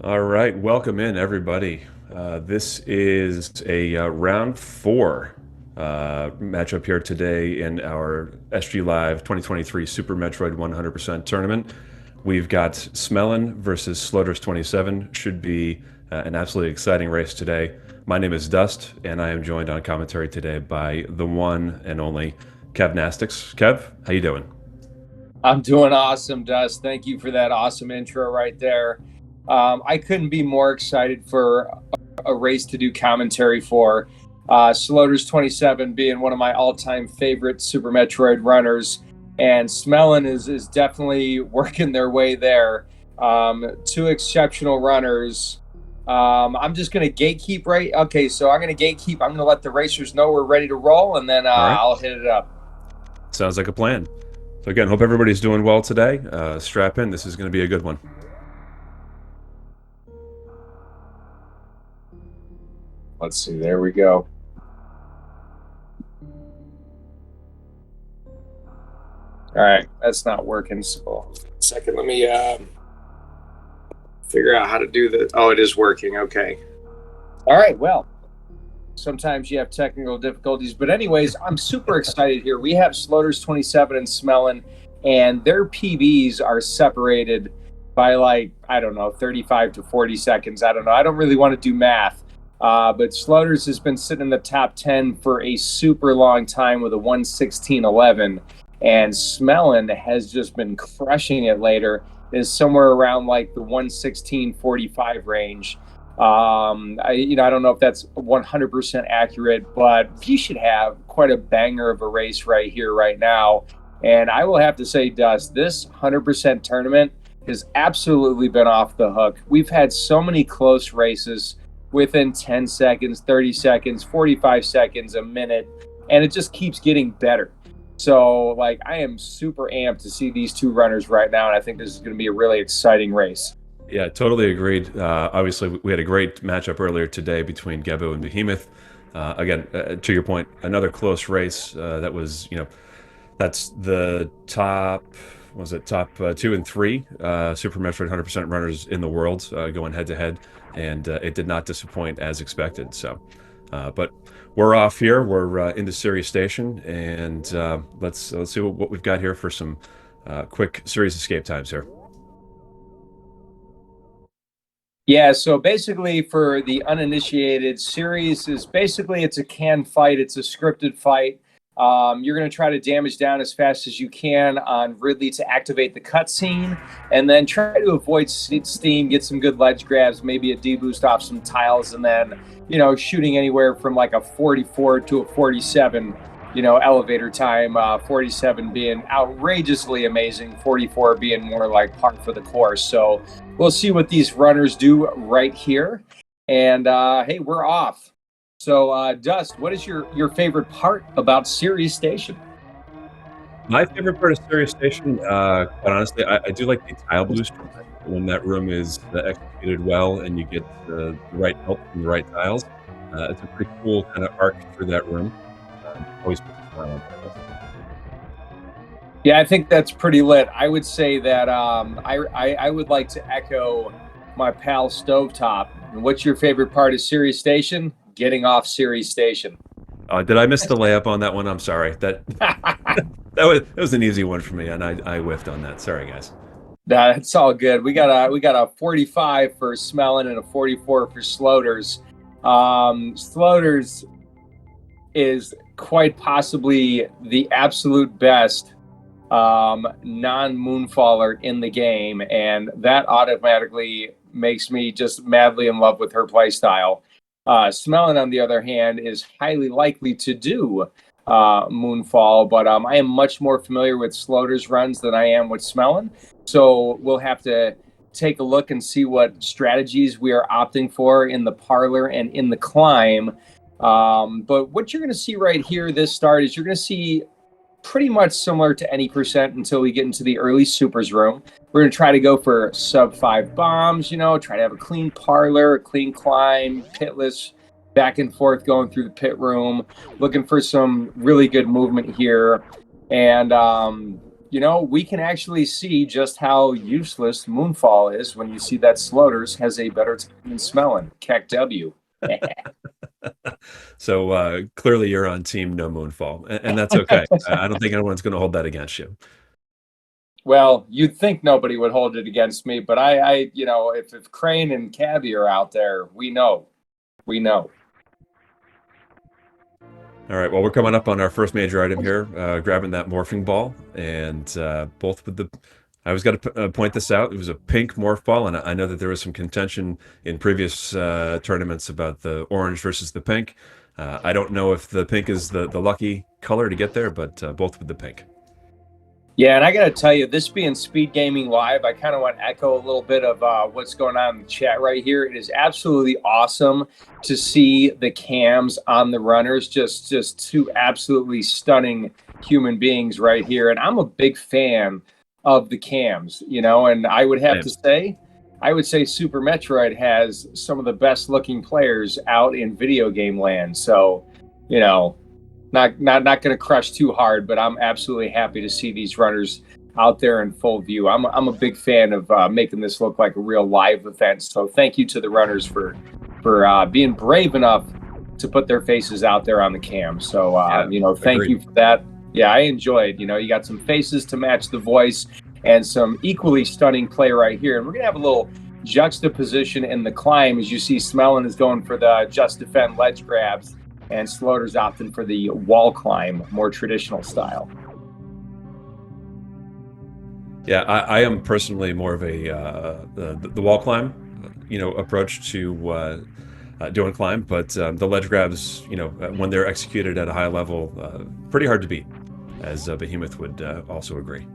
All right, welcome in everybody. This is a round four matchup here today in our SGLIVE 2023 Super Metroid 100% tournament. We've got Smelon versus sloaters27. Should be an absolutely exciting race today. My name is Dust, and I am joined on commentary today by the one and only Kev Nastics. Kev, how you doing? I'm doing awesome, Dust. Thank you for that awesome intro right there. I couldn't be more excited for a race to do commentary for. Sloaters27 being one of my all-time favorite Super Metroid runners, and Smelon is definitely working their way there. Two exceptional runners. I'm just going to gatekeep right. Okay, so I'm going to gatekeep. I'm going to let the racers know we're ready to roll, and then All right, I'll hit it up. sounds like a plan. So again, hope everybody's doing well today. Strap in. This is going to be a good one. Let's see. There we go. All right, that's not working. So, second, let me figure out how to do this. Oh, it is working. Okay. All right. Well, sometimes you have technical difficulties, but anyways, I'm super excited here. We have Sloaters27 and Smelon, and their PBs are separated by like I don't know, 35 to 40 seconds. I don't know. I don't really want to do math. But Sloaters has been sitting in the top 10 for a super long time with a 1:16:11. And Smelon has just been crushing it later, is somewhere around like the 1:16:45 range. I don't know if that's 100% accurate, but he should have quite a banger of a race right here, right now. And I will have to say, Dust, this 100% tournament has absolutely been off the hook. We've had so many close races within 10 seconds, 30 seconds, 45 seconds, a minute, and it just keeps getting better. So, like, I am super amped to see these two runners right now, and I think this is going to be a really exciting race. Yeah, totally agreed. Obviously, we had a great matchup earlier today between Gebu and Behemoth. Again, to your point, another close race that was, that's the top, was it top two and three Super Metroid 100% runners in the world going head to head, and it did not disappoint as expected. So, but we're off here. We're into Series Station, and let's see what we've got here for some quick series escape times here. Yeah, so basically for the uninitiated, series is basically it's a canned fight. It's a scripted fight. You're going to try to damage down as fast as you can on Ridley to activate the cutscene, and then try to avoid steam, get some good ledge grabs, maybe a deboost off some tiles, and then shooting anywhere from like a 44 to a 47. Elevator time. 47 being outrageously amazing, 44 being more like par for the course. So we'll see what these runners do right here. And hey, we're off. So, Dust, what is your favorite part about Sirius Station? My favorite part of Stereo Station, quite honestly, I do like the tile booster when that room is executed well and you get the right help from the right tiles. It's a pretty cool kind of arc through that room. Always puts a smile on my face. Yeah, I think that's pretty lit. I would say that I would like to echo my pal Stovetop. And what's your favorite part of Sirius Station? Getting off Sirius Station. Did I miss the layup on that one? I'm sorry. That that was an easy one for me, and I whiffed on that. Sorry, guys. That's all good. We got a 45 for Smelling and a 44 for Sloaters. Sloaters is quite possibly the absolute best non-moonfaller in the game, and that automatically makes me just madly in love with her playstyle. Smelling, on the other hand, is highly likely to do Moonfall, but I am much more familiar with Sloater's runs than I am with Smelling. So we'll have to take a look and see what strategies we are opting for in the parlor and in the climb. But what you're going to see right here, this start, is you're going to see pretty much similar to any percent until we get into the early supers room. We're going to try to go for sub 5 bombs, try to have a clean parlor, a clean climb, pitless, back and forth going through the pit room, looking for some really good movement here. And we can actually see just how useless Moonfall is when you see that Sloaters has a better time than Smelon. Keck W. So clearly you're on team no moonfall, and that's okay. I don't think anyone's going to hold that against you. Well, you'd think nobody would hold it against me, but if Crane and Cabby are out there, we know. All right, well, we're coming up on our first major item here, grabbing that morphing ball, and both with the... I always got to point this out. It was a pink morph ball, and I know that there was some contention in previous tournaments about the orange versus the pink. I don't know if the pink is the lucky color to get there, but both with the pink. Yeah, and I got to tell you, this being Speedgaming Live, I kind of want to echo a little bit of what's going on in the chat right here. It is absolutely awesome to see the cams on the runners, just two absolutely stunning human beings right here. And I'm a big fan of the cams, and I would have to say, Super Metroid has some of the best looking players out in video game land. So, not going to crush too hard, but I'm absolutely happy to see these runners out there in full view. I'm a big fan of making this look like a real live event. So thank you to the runners for being brave enough to put their faces out there on the cam. So thank you for that. Yeah, I enjoyed. You got some faces to match the voice and some equally stunning play right here. And we're gonna have a little juxtaposition in the climb as you see Smelon is going for the just defend ledge grabs, and Sloaters opting for the wall climb, more traditional style. Yeah, I am personally more of a the wall climb, approach to doing climb, but the ledge grabs, when they're executed at a high level, pretty hard to beat, as Behemoth would also agree.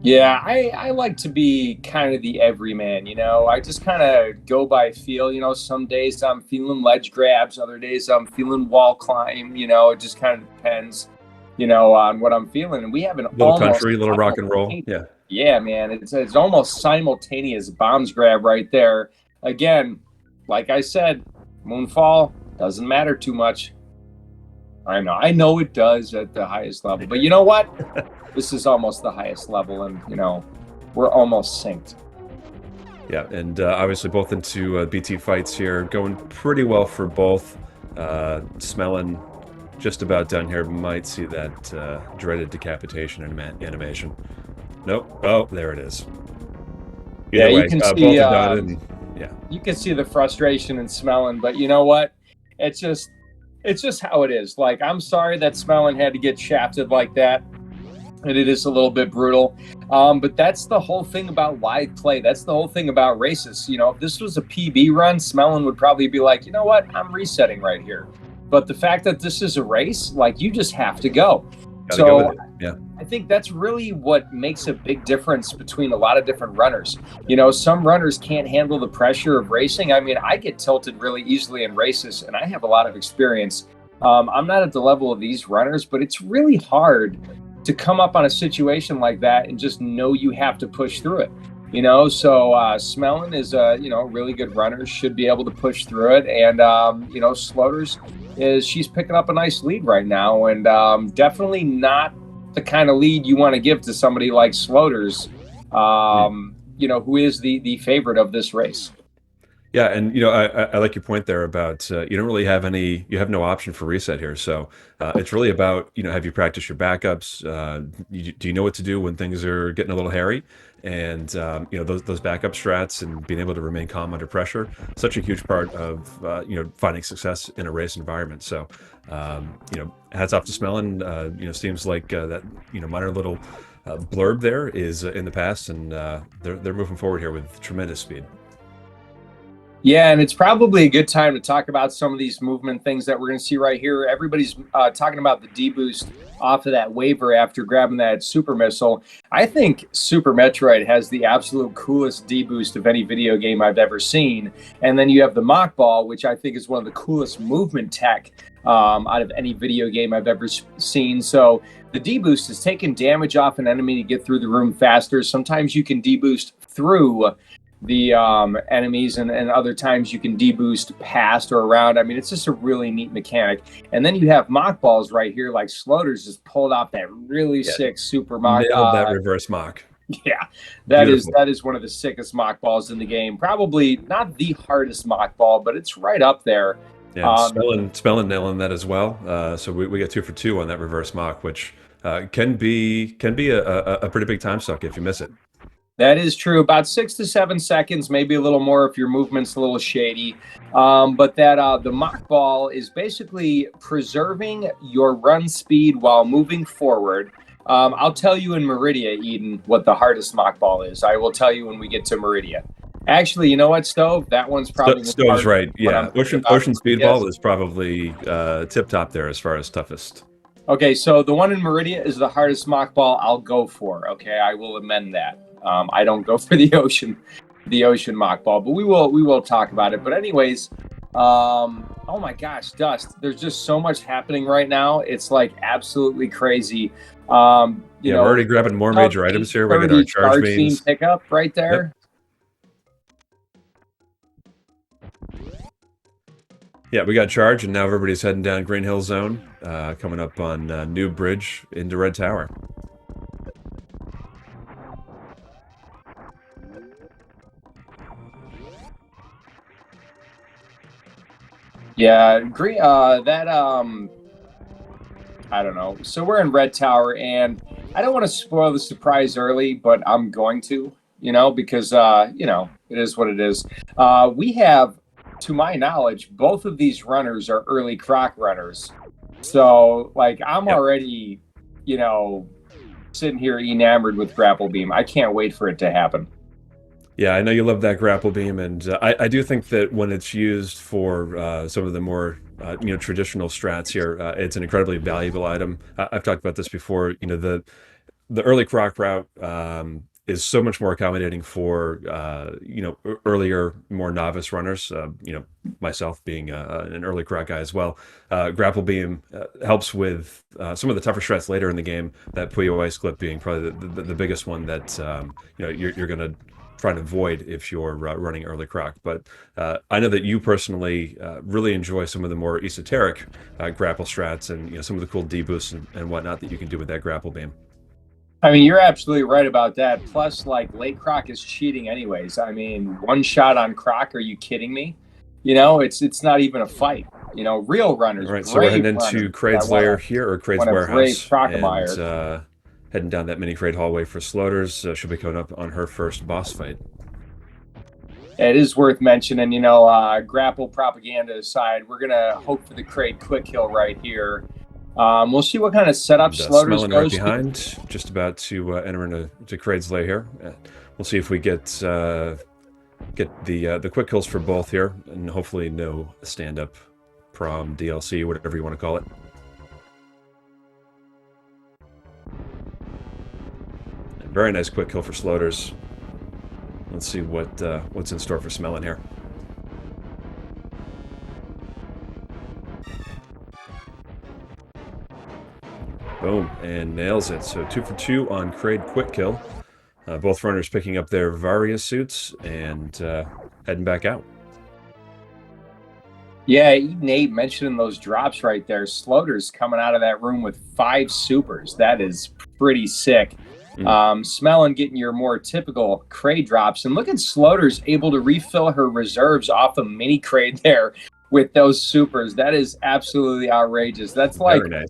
Yeah, I like to be kind of the everyman, I just kind of go by feel, some days I'm feeling ledge grabs, other days I'm feeling wall climb, it just kind of depends, on what I'm feeling. And we have an little country, little rock and roll. Yeah. Yeah, man, it's almost simultaneous bombs grab right there. Again, like I said, Moonfall doesn't matter too much. I know it does at the highest level, but you know what? This is almost the highest level, and we're almost synced. Yeah, and obviously both into BT fights here, going pretty well for both. Smelon just about done here. Might see that dreaded decapitation animation. Nope. Oh, there it is. Either way, you can see. Both are done, and, yeah, you can see the frustration in Smelon, but you know what? It's just how it is. Like, I'm sorry that Smelon had to get shafted like that. And it is a little bit brutal. But that's the whole thing about live play. That's the whole thing about races. If this was a PB run, Smelon would probably be like, you know what? I'm resetting right here. But the fact that this is a race, like, you just have to go. Gotta go with it. Yeah. I think that's really what makes a big difference between a lot of different runners. Some runners can't handle the pressure of racing. I mean, I get tilted really easily in races, and I have a lot of experience. I'm not at the level of these runners, but it's really hard to come up on a situation like that and just know you have to push through it. So Smelon is a really good runner, should be able to push through it. And Sloaters she's picking up a nice lead right now, and definitely not the kind of lead you want to give to somebody like Sloaters, who is the favorite of this race. Yeah, and I like your point there about you don't really have you have no option for reset here. So it's really about have you practiced your backups? Do you know what to do when things are getting a little hairy? And those backup strats and being able to remain calm under pressure, such a huge part of finding success in a race environment. So hats off to Smelon. Seems like that minor little blurb there is in the past, and they're moving forward here with tremendous speed. Yeah, and it's probably a good time to talk about some of these movement things that we're going to see right here. Everybody's talking about the D-boost off of that waiver after grabbing that super missile. I think Super Metroid has the absolute coolest D-boost of any video game I've ever seen. And then you have the mock ball, which I think is one of the coolest movement tech out of any video game I've ever seen. So the D-boost is taking damage off an enemy to get through the room faster. Sometimes you can D-boost through the enemies, and other times you can deboost past or around. I mean, it's just a really neat mechanic. And then you have mock balls right here, like Sloaters just pulled off that really sick super mock. Nailed that reverse mock. Yeah, that is one of the sickest mock balls in the game. Probably not the hardest mock ball, but it's right up there. Yeah, Smelon nailing that as well. So we get 2 for 2 on that reverse mock, which can be a pretty big time suck if you miss it. That is true. About 6 to 7 seconds, maybe a little more if your movement's a little shady. But that the mock ball is basically preserving your run speed while moving forward. I'll tell you in Meridia, Eden, what the hardest mock ball is. I will tell you when we get to Meridia. Actually, you know what, Stove? That one's probably Stove's right. Yeah, Ocean Speedball is probably tip top there as far as toughest. Okay, so the one in Meridia is the hardest mock ball I'll go for. Okay, I will amend that. I don't go for the ocean mock ball, but we will talk about it. But anyways, oh my gosh, Dust! There's just so much happening right now. It's like absolutely crazy. We're already grabbing more major items here. We got our charge beams pickup right there. Yep. Yeah, we got charge, and now everybody's heading down Green Hill Zone, coming up on New Bridge into Red Tower. Yeah, green. I don't know. So we're in Red Tower, and I don't want to spoil the surprise early, but I'm going to, because it is what it is. We have, to my knowledge, both of these runners are early croc runners. So, like, I'm already, sitting here enamored with Grapple Beam. I can't wait for it to happen. Yeah, I know you love that Grapple Beam, and I do think that when it's used for some of the more traditional strats here, it's an incredibly valuable item. I've talked about this before. The early croc route is so much more accommodating for earlier, more novice runners. Myself being an early croc guy as well. Grapple Beam helps with some of the tougher strats later in the game. That Puyo Ice Clip being probably the biggest one that you're going to try to avoid if you're running early croc. But I know that you personally really enjoy some of the more esoteric grapple strats and some of the cool deboosts and whatnot that you can do with that Grapple Beam. I mean, you're absolutely right about that. Plus, like, late croc is cheating anyways. I mean, one shot on croc, are you kidding me? It's not even a fight. Real runners. All right, so we're heading into Kraid's Lair here, or Kraid's Warehouse, and heading down that mini Kraid hallway for Sloaters. She'll be coming up on her first boss fight. It is worth mentioning, grapple propaganda aside, we're going to hope for the Kraid quick kill right here. We'll see what kind of setup Sloaters Smelon right behind, just about to enter into Kraid's Lair here. We'll see if we get the quick kills for both here, and hopefully no stand-up prom DLC, whatever you want to call it. Very nice quick kill for Sloaters. Let's see what's in store for Smelon here. Boom, and nails it. So 2 for 2 on Kraid quick kill. Both runners picking up their Varia suits and heading back out. Yeah, Nate mentioning those drops right there. Sloaters coming out of that room with 5 supers. That is pretty sick. Smelon getting your more typical Kraid drops. And look at Sloaters able to refill her reserves off a mini Kraid there with those supers. That is absolutely outrageous. That's like... Very nice.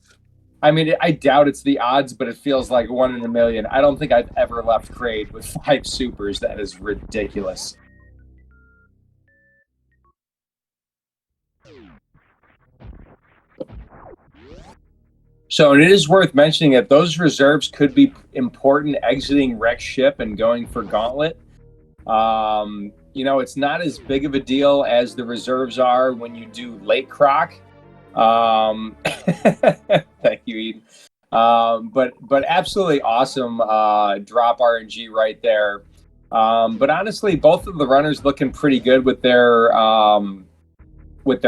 I mean, I doubt it's the odds, but it feels like 1 in a million. I don't think I've ever left Kraid with 5 supers. That is ridiculous. So it is worth mentioning that those reserves could be important exiting Rex ship and going for Gauntlet. It's not as big of a deal as the reserves are when you do late croc. Thank you, Eden. But absolutely awesome drop RNG right there. But honestly, both of the runners looking pretty good with their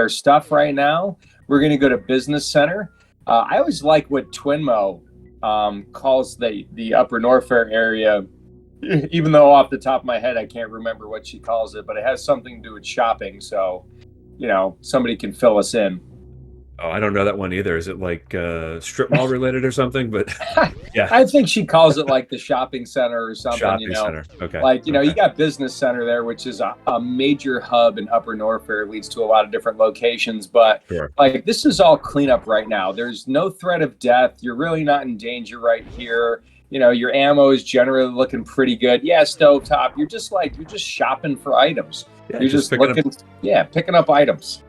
stuff right now. We're going to go to Business Center. I always like what Twinmo calls the Upper Norfair area Even though off the top of my head I can't remember what she calls it, but it has something to do with shopping. So, somebody can fill us in. Oh, I don't know that one either. Is it like strip mall related or something? But yeah, I think she calls it like the shopping center or something. shopping center. Okay. Like, you Okay. got business center there, which is a major hub in Upper Norfair, leads to a lot of different locations. But Sure. like, this is all cleanup right now. There's no threat of death. You're really not in danger right here. Your ammo is generally looking pretty good. Yeah, stovetop. You're just shopping for items. Yeah, You're just just looking, picking up items.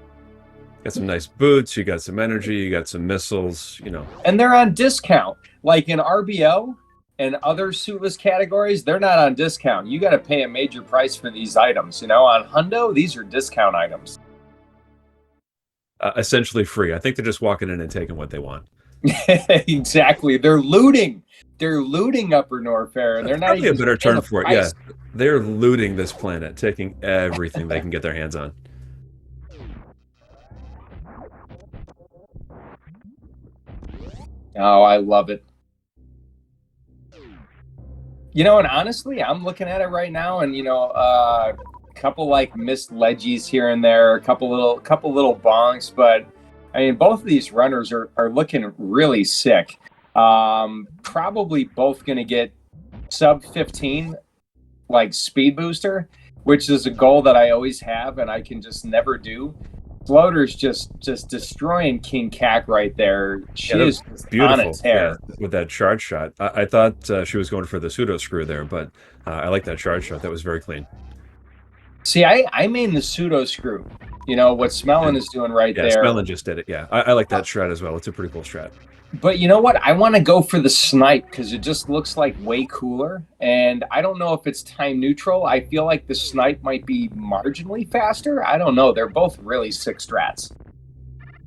got some nice boots. You got some energy. You got some missiles. And they're on discount. Like in RBO and other suitless categories, they're not on discount. You got to pay a major price for these items. On Hundo, these are discount items. Essentially free. I think they're just walking in and taking what they want. Exactly. They're looting. They're looting Upper Norfair. They're not Probably even a better paying term the for it. price. Yeah, they're looting this planet, taking everything they can get their hands on. Oh, I love it. And honestly, I'm looking at it right now, and a couple like missed ledgies here and there, a couple little bonks, but I mean, both of these runners are looking really sick. Probably both going to get sub 15, like speed booster, which is a goal that I always have, and I can just never do. Floater's just destroying King Cac right there. She is beautiful. on its hair. Yeah, with that charge shot. I thought she was going for the pseudo screw there, but I like that charge shot. That was very clean. See, I mean the pseudo screw. What Smelon is doing right Yeah, there. Smelon just did it. Yeah, I like that strat as well. It's a pretty cool strat. But you know what? I want to go for the snipe because it just looks like way cooler. And I don't know if it's time neutral. I feel like the snipe might be marginally faster. I don't know. They're both really sick strats.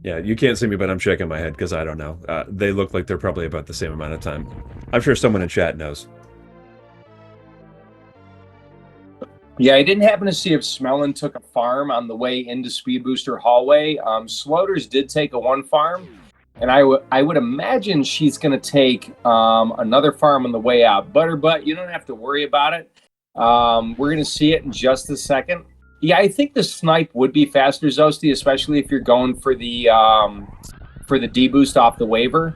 Yeah, you can't see me, but I'm shaking my head because I don't know. They look like they're probably about the same amount of time. I'm sure someone in chat knows. Yeah, I didn't happen to see if Smelon took a farm on the way into Speed Booster hallway. Sloaters did take a one farm. And I would imagine she's going to take another farm on the way out. Butterbutt, you don't have to worry about it. We're going to see it in just a second. Yeah, I think the snipe would be faster, Zosty, especially if you're going for the D-boost off the waiver.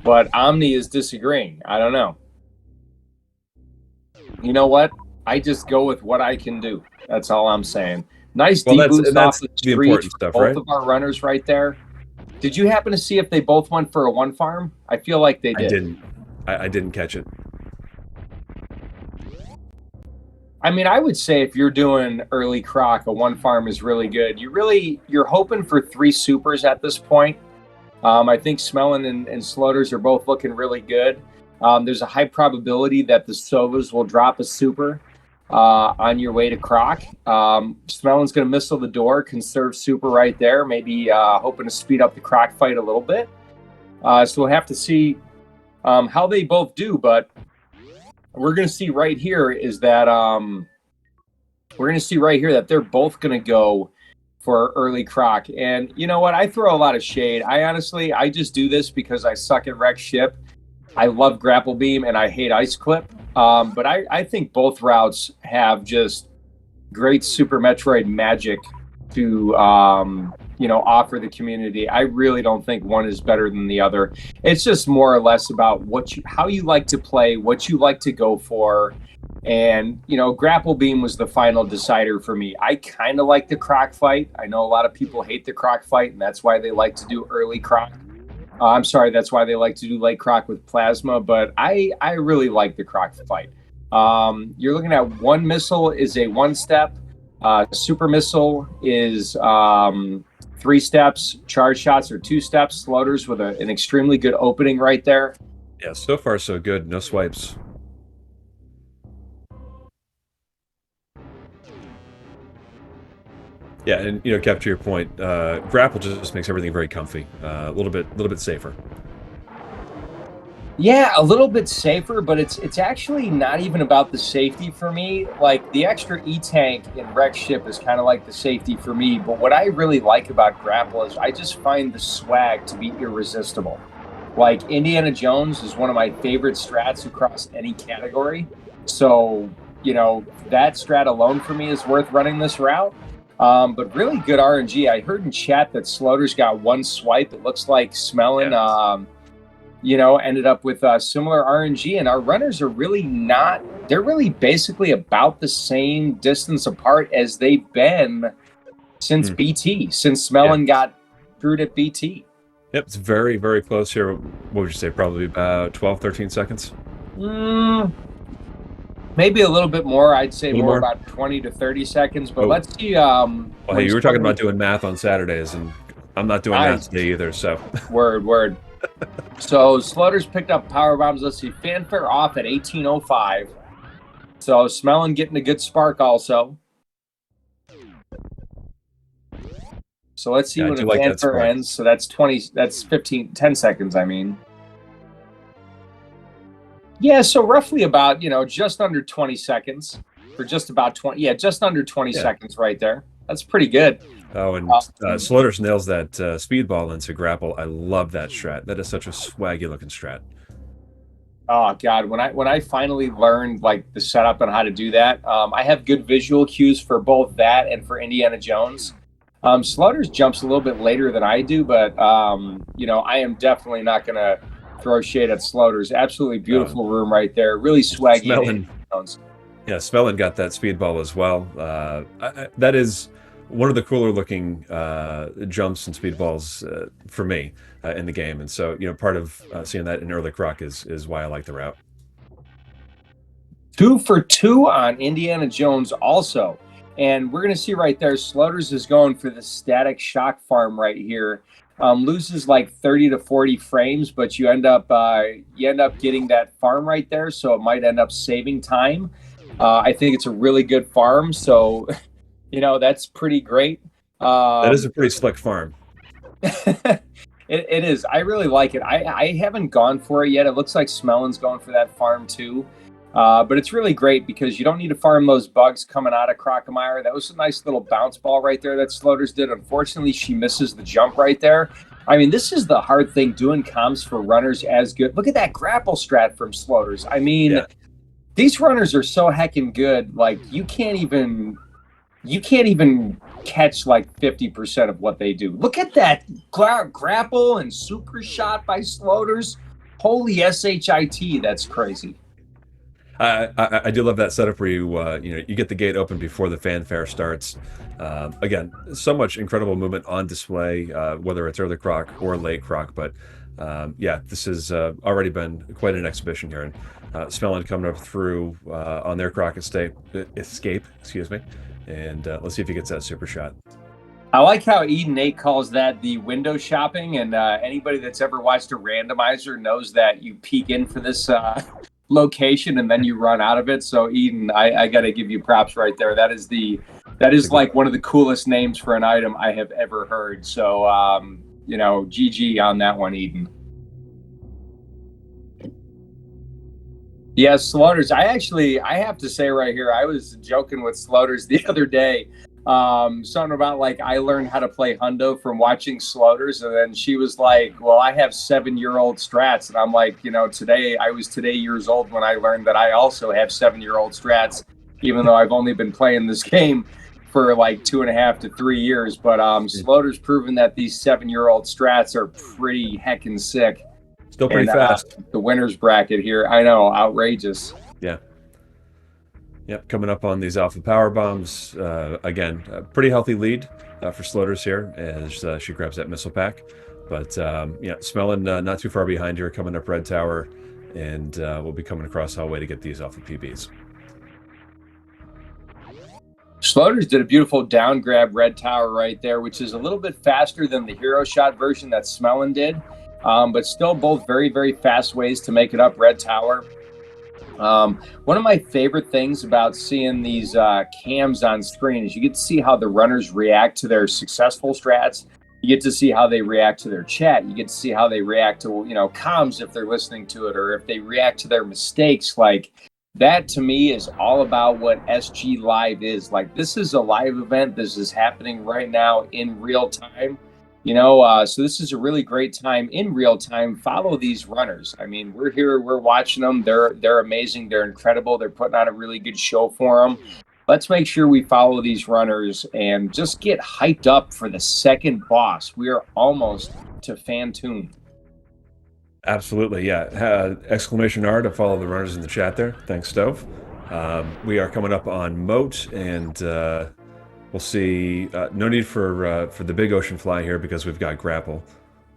But Omni is disagreeing. I don't know. You know what? I just go with what I can do. That's all I'm saying. Nice D-boost off the street. Important stuff, both right? of our runners right there. Did you happen to see if they both went for a one farm? I feel like they did. I didn't catch it. I mean, I would say if you're doing early croc, a one farm is really good. You're hoping for 3 supers at this point. I think Smelon and Sloaters are both looking really good. There's a high probability that the Sovas will drop a super on your way to croc. Smelon's going to missile the door, conserve super right there, maybe hoping to speed up the croc fight a little bit. So we'll have to see how they both do, but we're going to see right here is that they're both going to go for early croc. And you know what? I throw a lot of shade. I just do this because I suck at wreck ship. I love grapple beam and I hate ice clip. But I think both routes have just great Super Metroid magic to offer the community. I really don't think one is better than the other. It's just more or less about how you like to play, what you like to go for. And, grapple beam was the final decider for me. I kind of like the croc fight. I know a lot of people hate the croc fight, and that's why they like to do early croc. That's why they like to do late croc with plasma, but I really like the croc fight. You're looking at one missile is a 1-step. Super missile is 3 steps. Charge shots are 2 steps. Sloaters with an extremely good opening right there. Yeah, so far so good. No swipes. Yeah, and Kev, to your point, grapple just makes everything very comfy, a little bit safer. Yeah, a little bit safer, but it's actually not even about the safety for me. Like the extra E-tank in wreck ship is kind of like the safety for me. But what I really like about grapple is I just find the swag to be irresistible. Like Indiana Jones is one of my favorite strats across any category. So, that strat alone for me is worth running this route. But really good RNG. I heard in chat that Sloater's got one swipe. It looks like Smelon, ended up with similar RNG, and our runners are really not. They're really basically about the same distance apart as they've been since BT, since Smelon got screwed at BT. Yep, it's very, very close here. What would you say? Probably about 12, 13 seconds? Maybe a little bit more. I'd say more about 20 to 30 seconds. But let's see. Well, hey, you were talking about doing math on Saturdays, and I'm not doing math today either. So word. So Sloaters picked up power bombs. Let's see. Fanfare off at 18:05. So Smelon getting a good spark also. So let's see when the fanfare ends. So that's 10 seconds, I mean. Yeah, so roughly about, just under 20 seconds. For just about 20, just under 20 seconds right there. That's pretty good. Oh, and Sloaters nails that speedball into grapple. I love that strat. That is such a swaggy looking strat. Oh God, when I finally learned like the setup and how to do that, I have good visual cues for both that and for Indiana Jones. Sloaters jumps a little bit later than I do, but I am definitely not gonna throw shade at Sloaters. Absolutely beautiful room right there. Really swaggy. Smelon got that speedball as well. That is one of the cooler looking jumps and speedballs for me in the game. And so, part of seeing that in early croc is why I like the route. 2 for 2 on Indiana Jones also. And we're going to see right there, Sloaters is going for the static shock farm right here. Loses like 30 to 40 frames, but you end up getting that farm right there, so it might end up saving time. I think it's a really good farm, so that's pretty great. That is a pretty slick farm. It is. I really like it. I haven't gone for it yet. It looks like Smelon's going for that farm too. But it's really great because you don't need to farm those bugs coming out of Crocomire. That was a nice little bounce ball right there that Sloaters did. Unfortunately, she misses the jump right there. I mean, this is the hard thing, doing comms for runners as good. Look at that grapple strat from Sloaters. I mean, these runners are so heckin' good. Like, you can't even catch like 50% of what they do. Look at that grapple and super shot by Sloaters. Holy shit, that's crazy. I do love that setup where you get the gate open before the fanfare starts. Again, so much incredible movement on display, whether it's early croc or late croc. But this has already been quite an exhibition here. And Smelon coming up through on their croc escape, excuse me. And let's see if he gets that super shot. I like how Eden 8 calls that the window shopping. And anybody that's ever watched a randomizer knows that you peek in for this location and then you run out of it. So Eden, I gotta give you props right there. That is like one of the coolest names for an item I have ever heard. So GG on that one, Eden. Yes, Sloaters. I have to say right here, I was joking with Sloaters the other day. Something about like I learned how to play Hundo from watching Sloaters, and then she was like, well, I have 7-year-old strats. And I'm like, I was years old when I learned that I also have 7-year-old strats, even though I've only been playing this game for like 2.5 to 3 years. But Sloaters proven that these 7-year-old strats are pretty heckin' sick. Still pretty fast. The winner's bracket here, I know, outrageous. Yeah. Yep, coming up on these alpha power bombs. Again, a pretty healthy lead for Sloaters here as she grabs that missile pack. But Smelon not too far behind here, coming up red tower, and we'll be coming across hallway to get these off of PBs. Sloaters did a beautiful down grab red tower right there, which is a little bit faster than the hero shot version that Smelon did. But still both very, very fast ways to make it up red tower. One of my favorite things about seeing these cams on screen is you get to see how the runners react to their successful strats. You get to see how they react to their chat. You get to see how they react to, comms if they're listening to it, or if they react to their mistakes. Like, that to me is all about what SGLIVE is. Like, this is a live event. This is happening right now in real time. So this is a really great time in real time. Follow these runners. I mean, we're here, we're watching them. They're amazing. They're incredible. They're putting on a really good show for them. Let's make sure we follow these runners and just get hyped up for the second boss. We are almost to Fantoon. Absolutely, yeah. Exclamation R to follow the runners in the chat there. Thanks, Stove. We are coming up on Moat, and we'll see. No need for the big ocean fly here because we've got grapple,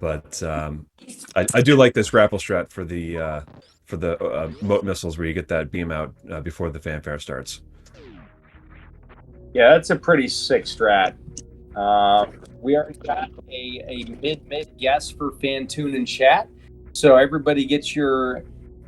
but I do like this grapple strat for the Moat missiles where you get that beam out before the fanfare starts. Yeah, that's a pretty sick strat. We already got a mid guess for Fantoon in chat. So everybody gets your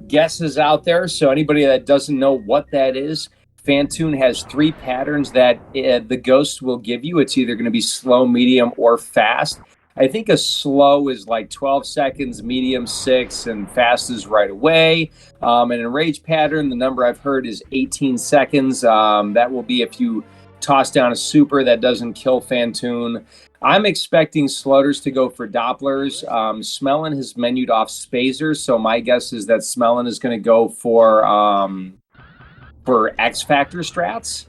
guesses out there. So anybody that doesn't know what that is, Fantoon has 3 patterns that the ghost will give you. It's either going to be slow, medium, or fast. I think a slow is like 12 seconds, medium 6, and fast is right away. And a rage pattern, the number I've heard is 18 seconds. That will be if you toss down a super that doesn't kill Fantoon. I'm expecting Sloaters to go for Dopplers. Smelon has menued off Spazers, so my guess is that Smelon is going to go for X Factor strats.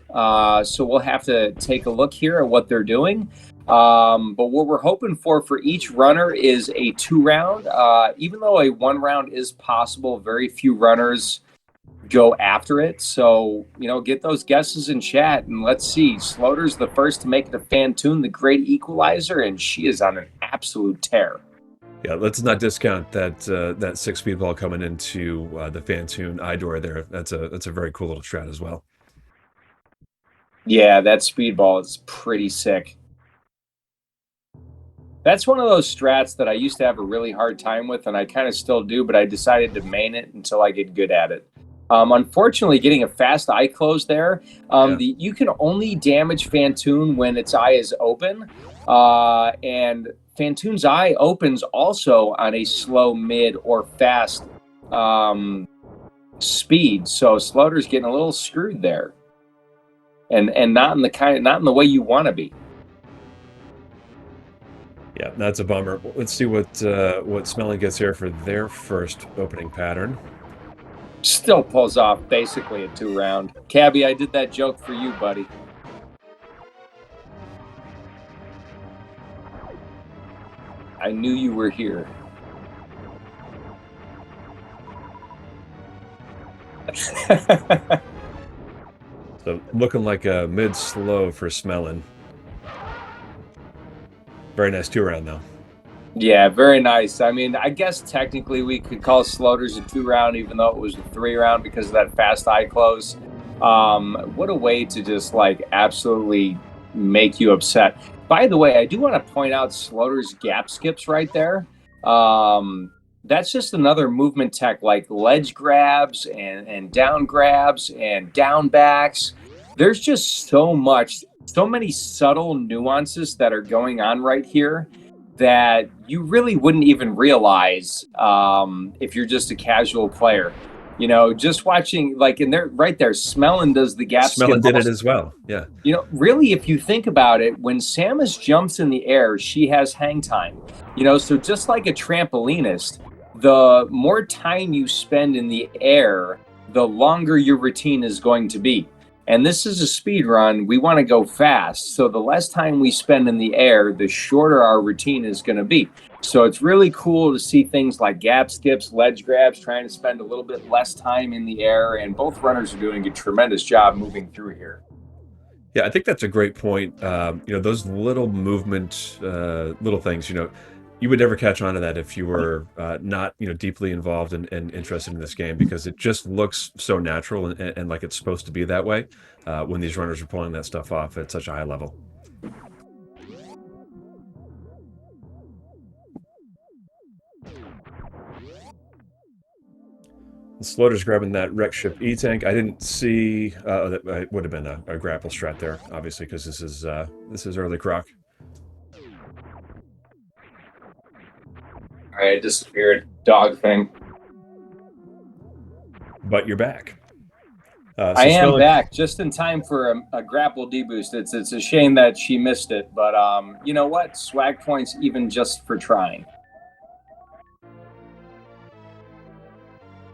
So we'll have to take a look here at what they're doing. But what we're hoping for each runner is a 2-round. Even though a 1-round is possible, very few runners go after it. So, get those guesses in chat, and let's see. Sloater's the first to make it a Fantoon, the great equalizer, and she is on an absolute tear. Yeah, let's not discount that 6 speedball coming into the Fantoon eye door there. That's a very cool little strat as well. Yeah, that speedball is pretty sick. That's one of those strats that I used to have a really hard time with, and I kind of still do, but I decided to main it until I get good at it. Unfortunately, getting a fast eye close there, you can only damage Fantoon when its eye is open, and Fantoon's eye opens also on a slow, mid, or fast speed. So Sloater's getting a little screwed there, and not in the way you want to be. Yeah, that's a bummer. Let's see what Smelon gets here for their first opening pattern. Still pulls off basically a 2-round. Cabby, I did that joke for you, buddy. I knew you were here. So looking like a mid-slow for Smelon. Very nice 2-round though. Yeah, very nice. I mean, I guess technically we could call Sloaters a 2-round, even though it was a 3-round because of that fast eye close. What a way to just absolutely make you upset. By the way, I do want to point out Sloaters gap skips right there. That's just another movement tech like ledge grabs and down grabs and down backs. There's just so many subtle nuances that are going on right here that you really wouldn't even realize if you're just a casual player. Just watching, and there, right there, Smelon does the gap skip. Smelon did it as well, yeah. Really, if you think about it, when Samus jumps in the air, she has hang time. So just like a trampolinist, the more time you spend in the air, the longer your routine is going to be. And this is a speed run. We want to go fast. So the less time we spend in the air, the shorter our routine is going to be. So it's really cool to see things like gap skips, ledge grabs, trying to spend a little bit less time in the air. And both runners are doing a tremendous job moving through here. Yeah, I think that's a great point. Those little movement, little things, you would never catch on to that if you were not, deeply involved and interested in this game, because it just looks so natural and like it's supposed to be that way when these runners are pulling that stuff off at such a high level. The Sloater's grabbing that wreck ship E-tank. I didn't see that would have been a grapple strat there, obviously, because this is early croc. All right, disappeared. Dog thing. But you're back. I am Smelon, back just in time for a grapple deboost. It's a shame that she missed it, but you know what? Swag points even just for trying.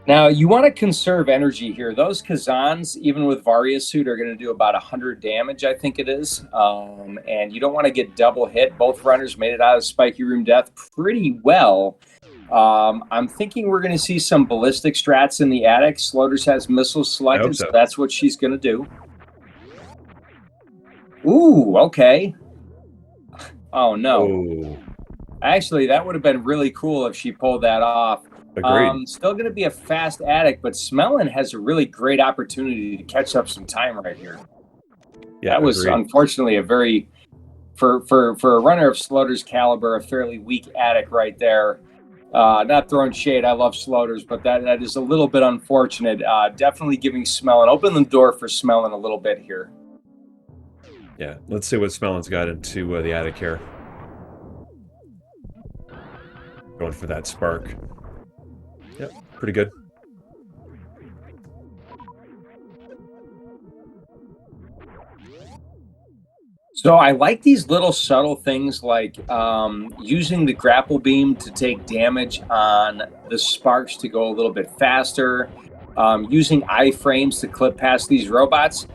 Now you want to conserve energy here. Those Kazans, even with Varia suit, are going to do about 100 damage, I think it is. And you don't want to get double hit. Both runners made it out of Spiky Room Death pretty well. I'm thinking we're going to see some ballistic strats in the attic. Sloaters has missiles selected, so that's what she's going to do. Ooh, okay. Oh, no. oh, Actually, that would have been really cool if she pulled that off. agreed. Still going to be a fast attic, but Smelon has a really great opportunity to catch up some time right here. Yeah, that was agreed. unfortunately a very, for a runner of Sloaters caliber, a fairly weak attic right there. Not throwing shade, I love Sloaters, but that is a little bit unfortunate. Definitely giving Smelon, open the door for Smelon a little bit here. Yeah, let's see what Smelon's got into the attic here. Going for that spark. Yep, pretty good. So I like these little subtle things like using the grapple beam to take damage on the sparks to go a little bit faster, using iframes to clip past these robots.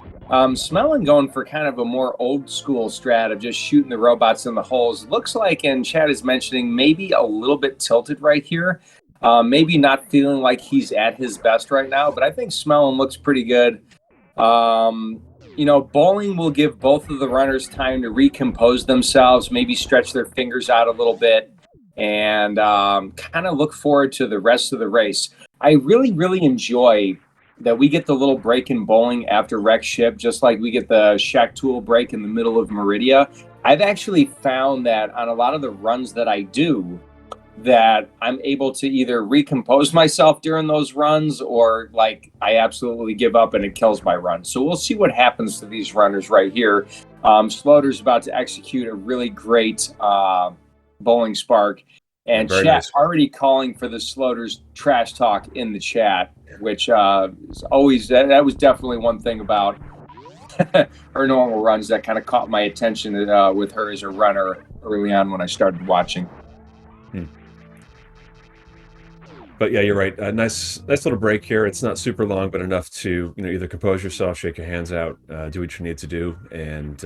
Smelling going for kind of a more old school strat of just shooting the robots in the holes. Looks like, and Chad is mentioning, maybe a little bit tilted right here. Maybe not feeling like he's at his best right now, but I think Smelling looks pretty good. You know, bowling will give both of the runners time to recompose themselves, maybe stretch their fingers out a little bit, and kind of look forward to the rest of the race. I really, really enjoy that we get the little break in bowling after wreck ship, just like we get the Shack Tool break in the middle of Meridia. I've actually found that on a lot of the runs that I do, that I'm able to either recompose myself during those runs or like I absolutely give up and it kills my run. So we'll see what happens to these runners right here. Sloater's about to execute a really great bowling spark, and Very chat nice. already calling for the Sloaters trash talk in the chat, which is always, that was definitely one thing about her normal runs that kind of caught my attention with her as a runner early on when I started watching. But yeah, you're right. Nice little break here. It's not super long, but enough to either compose yourself, shake your hands out, do what you need to do, and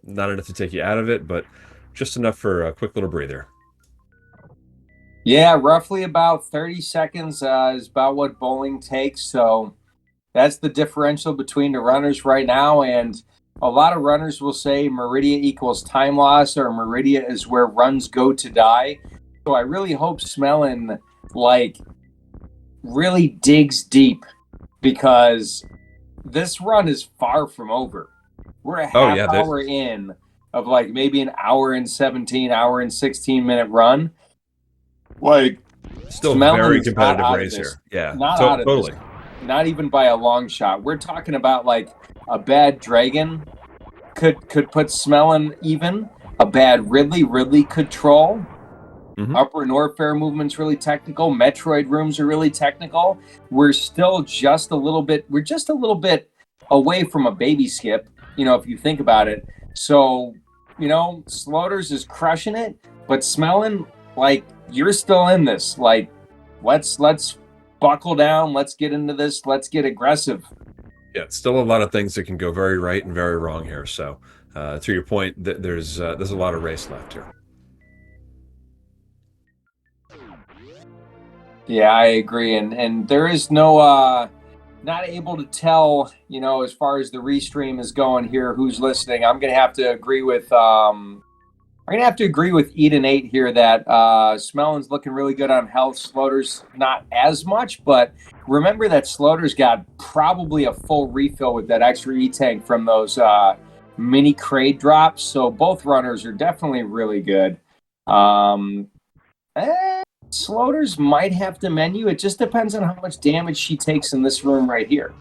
not enough to take you out of it, but just enough for a quick little breather. Yeah, roughly about 30 seconds is about what bowling takes. So that's the differential between the runners right now. And a lot of runners will say Meridia equals time loss, or Meridia is where runs go to die. So I really hope Smelon really digs deep, because this run is far from over. We're a half hour in of like maybe an hour and 17, hour and 16-minute run. Like, Still Smelon's very competitive not out race of this. here. Yeah, Not out of totally. this. Not even by a long shot. We're talking about like a bad Dragon could put Smelon even. A bad Ridley could troll. Upper and Orfair movement's really technical. Metroid rooms are really technical. We're still just a little bit away from a baby skip, if you think about it. So, Sloaters is crushing it, but Smelon, you're still in this. Let's buckle down. Let's get into this. Let's get aggressive. Yeah, still a lot of things that can go very right and very wrong here. So, to your point, there's a lot of race left here. Yeah, I agree, and there is no not able to tell, as far as the restream is going here, who's listening. I'm gonna have to agree with Eden 8 here that Smelon's looking really good on health. Sloater's not as much, but remember that Sloater's got probably a full refill with that extra E-tank from those mini crate drops. So both runners are definitely really good. Sloaters might have to menu. It just depends on how much damage she takes in this room right here.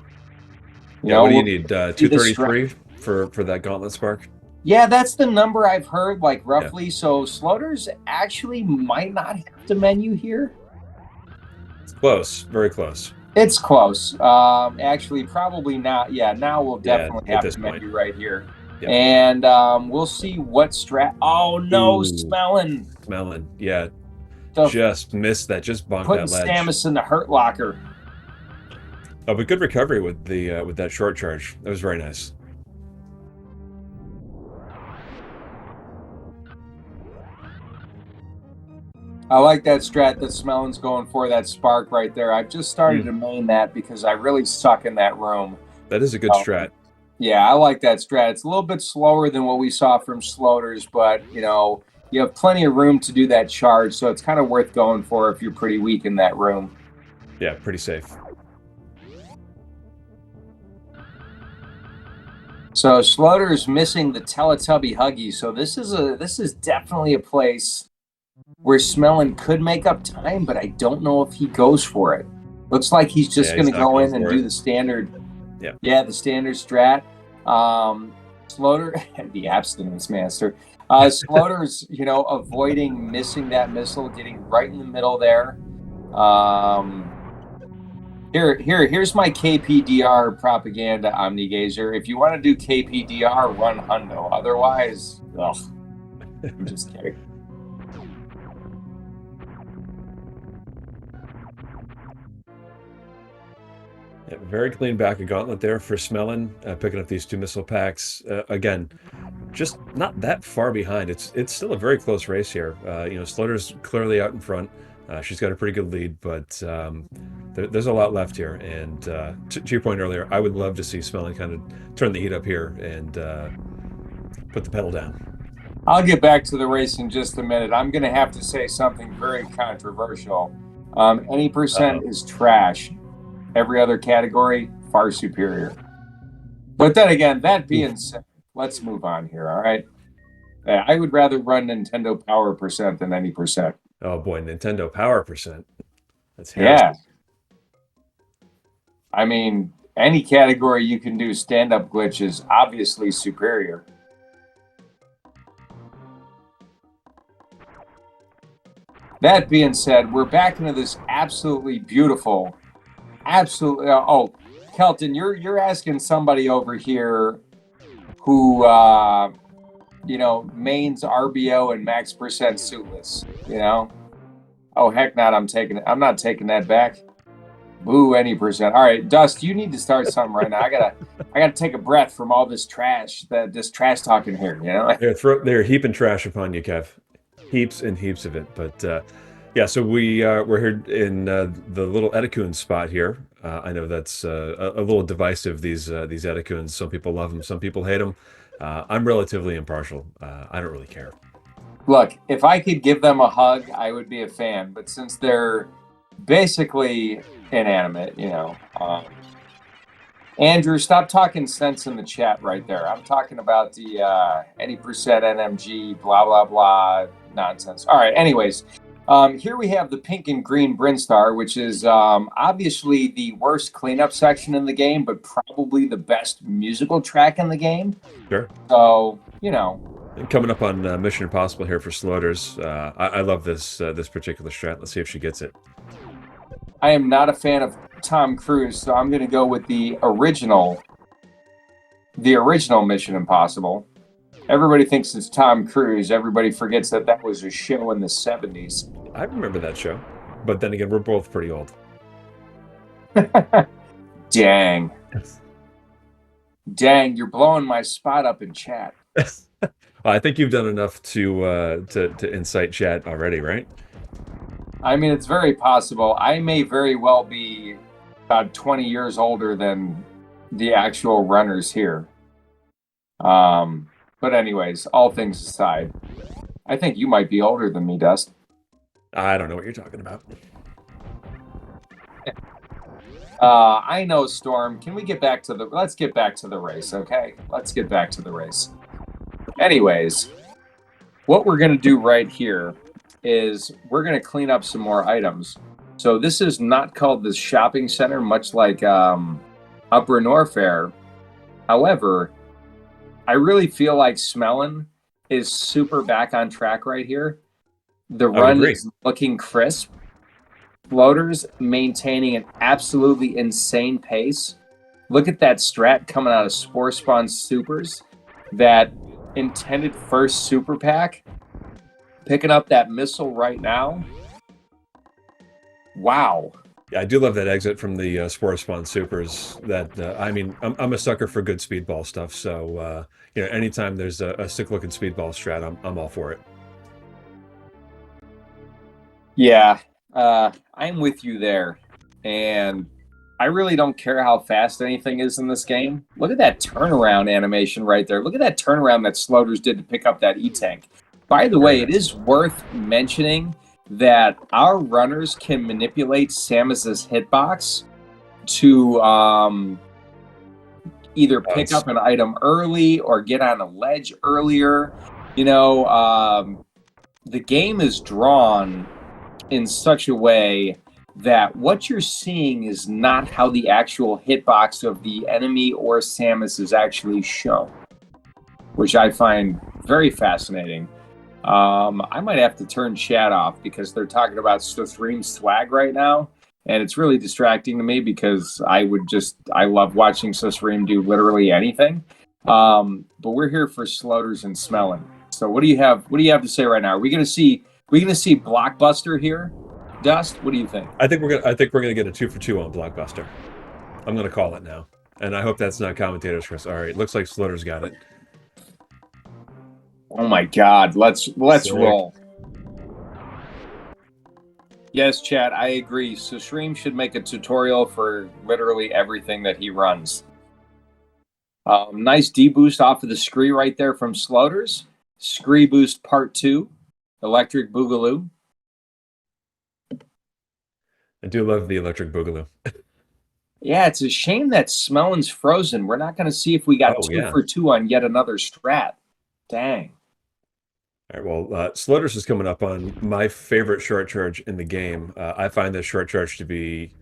What do you need? 233 for that gauntlet spark? Yeah, that's the number I've heard, roughly. Yeah. So Sloaters actually might not have to menu here. It's close, very close. It's close. Actually, probably not. Yeah, now we'll Yeah, definitely at have this to point. maybe right here. Yep. And we'll see what strat. Oh, no, Ooh, Smelling. Smelon. Yeah, The just missed that. Just bonked putting that ledge. Samus in the hurt locker. Oh, but good recovery with that short charge. That was very nice. I like that strat that Smelling's going for, that spark right there. I've just started Mm, to main that because I really suck in that room. that is a good strat. Yeah, I like that strat. It's a little bit slower than what we saw from Sloaters, but you have plenty of room to do that charge, so it's kind of worth going for if you're pretty weak in that room. Yeah, pretty safe. So Sloaters missing the Teletubby Huggy. So this is definitely a place where Smelling could make up time, but I don't know if he goes for it. Looks like he's just Yeah, going he's to not go going in and for do it. the standard. Yeah. Yeah, the standard strat. Sloater, the abstinence master. Sloater's, avoiding missing that missile, getting right in the middle there. Here's my KPDR propaganda, Omnigazer. If you want to do KPDR, run Hundo. Otherwise, ugh, I'm just kidding. Yeah, very clean back of gauntlet there for Smelon, picking up these two missile packs. Again, just not that far behind. It's still a very close race here. Slaughter's clearly out in front. She's got a pretty good lead, but there's a lot left here. And to your point earlier, I would love to see Smelon kind of turn the heat up here and put the pedal down. I'll get back to the race in just a minute. I'm going to have to say something very controversial. Any percent Uh-oh. is trash. Every other category, far superior. But then again, that being said, let's move on here, all right? I would rather run Nintendo Power percent than any percent. Oh boy, Nintendo Power percent. That's heresy. Yeah. I mean, any category you can do stand-up glitch is obviously superior. That being said, we're back into this absolutely beautiful, absolutely. Kelton, you're asking somebody over here who mains RBO and max percent suitless. Oh heck, not. I'm not taking that back. Boo, any percent. All right, Dust, you need to start something right now. I gotta take a breath from all this trash talking here. They're heaping trash upon you, Kev. Heaps and heaps of it. But yeah, so we're here in the little Etikun spot here. I know that's a little divisive. These Etikuns. Some people love them, some people hate them. I'm relatively impartial. I don't really care. Look, if I could give them a hug, I would be a fan. But since they're basically inanimate, Andrew, stop talking sense in the chat right there. I'm talking about the any percent NMG, blah, blah, blah nonsense. All right, anyways, here we have the pink and green Brinstar, which is obviously the worst cleanup section in the game, but probably the best musical track in the game. Sure. So, Coming up on Mission Impossible here for Slaughters. I love this particular strat. Let's see if she gets it. I am not a fan of Tom Cruise, so I'm going to go with the original Mission Impossible. Everybody thinks it's Tom Cruise. Everybody forgets that was a show in the 70s. I remember that show, but then again, we're both pretty old. Dang, you're blowing my spot up in chat. I think you've done enough to incite chat already, right? I mean, it's very possible. I may very well be about 20 years older than the actual runners here. But anyways, all things aside, I think you might be older than me, Dust. I don't know what you're talking about. I know, Storm. Can we get back to let's get back to the race, okay? Let's get back to the race. Anyways, what we're going to do right here is we're going to clean up some more items. So this is not called the shopping center, much like Upper Norfair. However, I really feel like Smelon is super back on track right here. The run is looking crisp. Floaters maintaining an absolutely insane pace. Look at that strat coming out of Spore Spawn Supers. That intended first super pack. Picking up that missile right now. Wow. Yeah, I do love that exit from the Spore Spawn Supers. That I mean, I'm a sucker for good speedball stuff. So you know, anytime there's a sick-looking speedball strat, I'm all for it. Yeah, I'm with you there. And I really don't care how fast anything is in this game. Look at that turnaround animation right there. Look at that turnaround that Sloaters did to pick up that E-Tank. By the way, it is worth mentioning that our runners can manipulate Samus's hitbox to either pick up an item early or get on a ledge earlier. You know, the game is drawn in such a way that what you're seeing is not how the actual hitbox of the enemy or Samus is actually shown, which I find very fascinating. I might have to turn chat off because they're talking about Stream swag right now, and it's really distracting to me because I love watching Stream do literally anything. But we're here for Sloaters and Smelon. So what do you have to say right now? Are we gonna see Blockbuster here? Dust, what do you think? I think we're gonna get a 2-for-2 on Blockbuster. I'm gonna call it now, and I hope that's not commentators, Chris. All right, looks like Slaughter's got it. Oh my God, let's roll. Yes, chat, I agree. So Stream should make a tutorial for literally everything that he runs. Nice D-boost off of the Scree right there from Sloaters. Scree boost part 2, Electric Boogaloo. I do love the Electric Boogaloo. Yeah, it's a shame that Smelon's frozen. We're not going to see if we got 2-for-2 on yet another strat. Dang. All right, well, Sloaters is coming up on my favorite short charge in the game. I find this short charge to be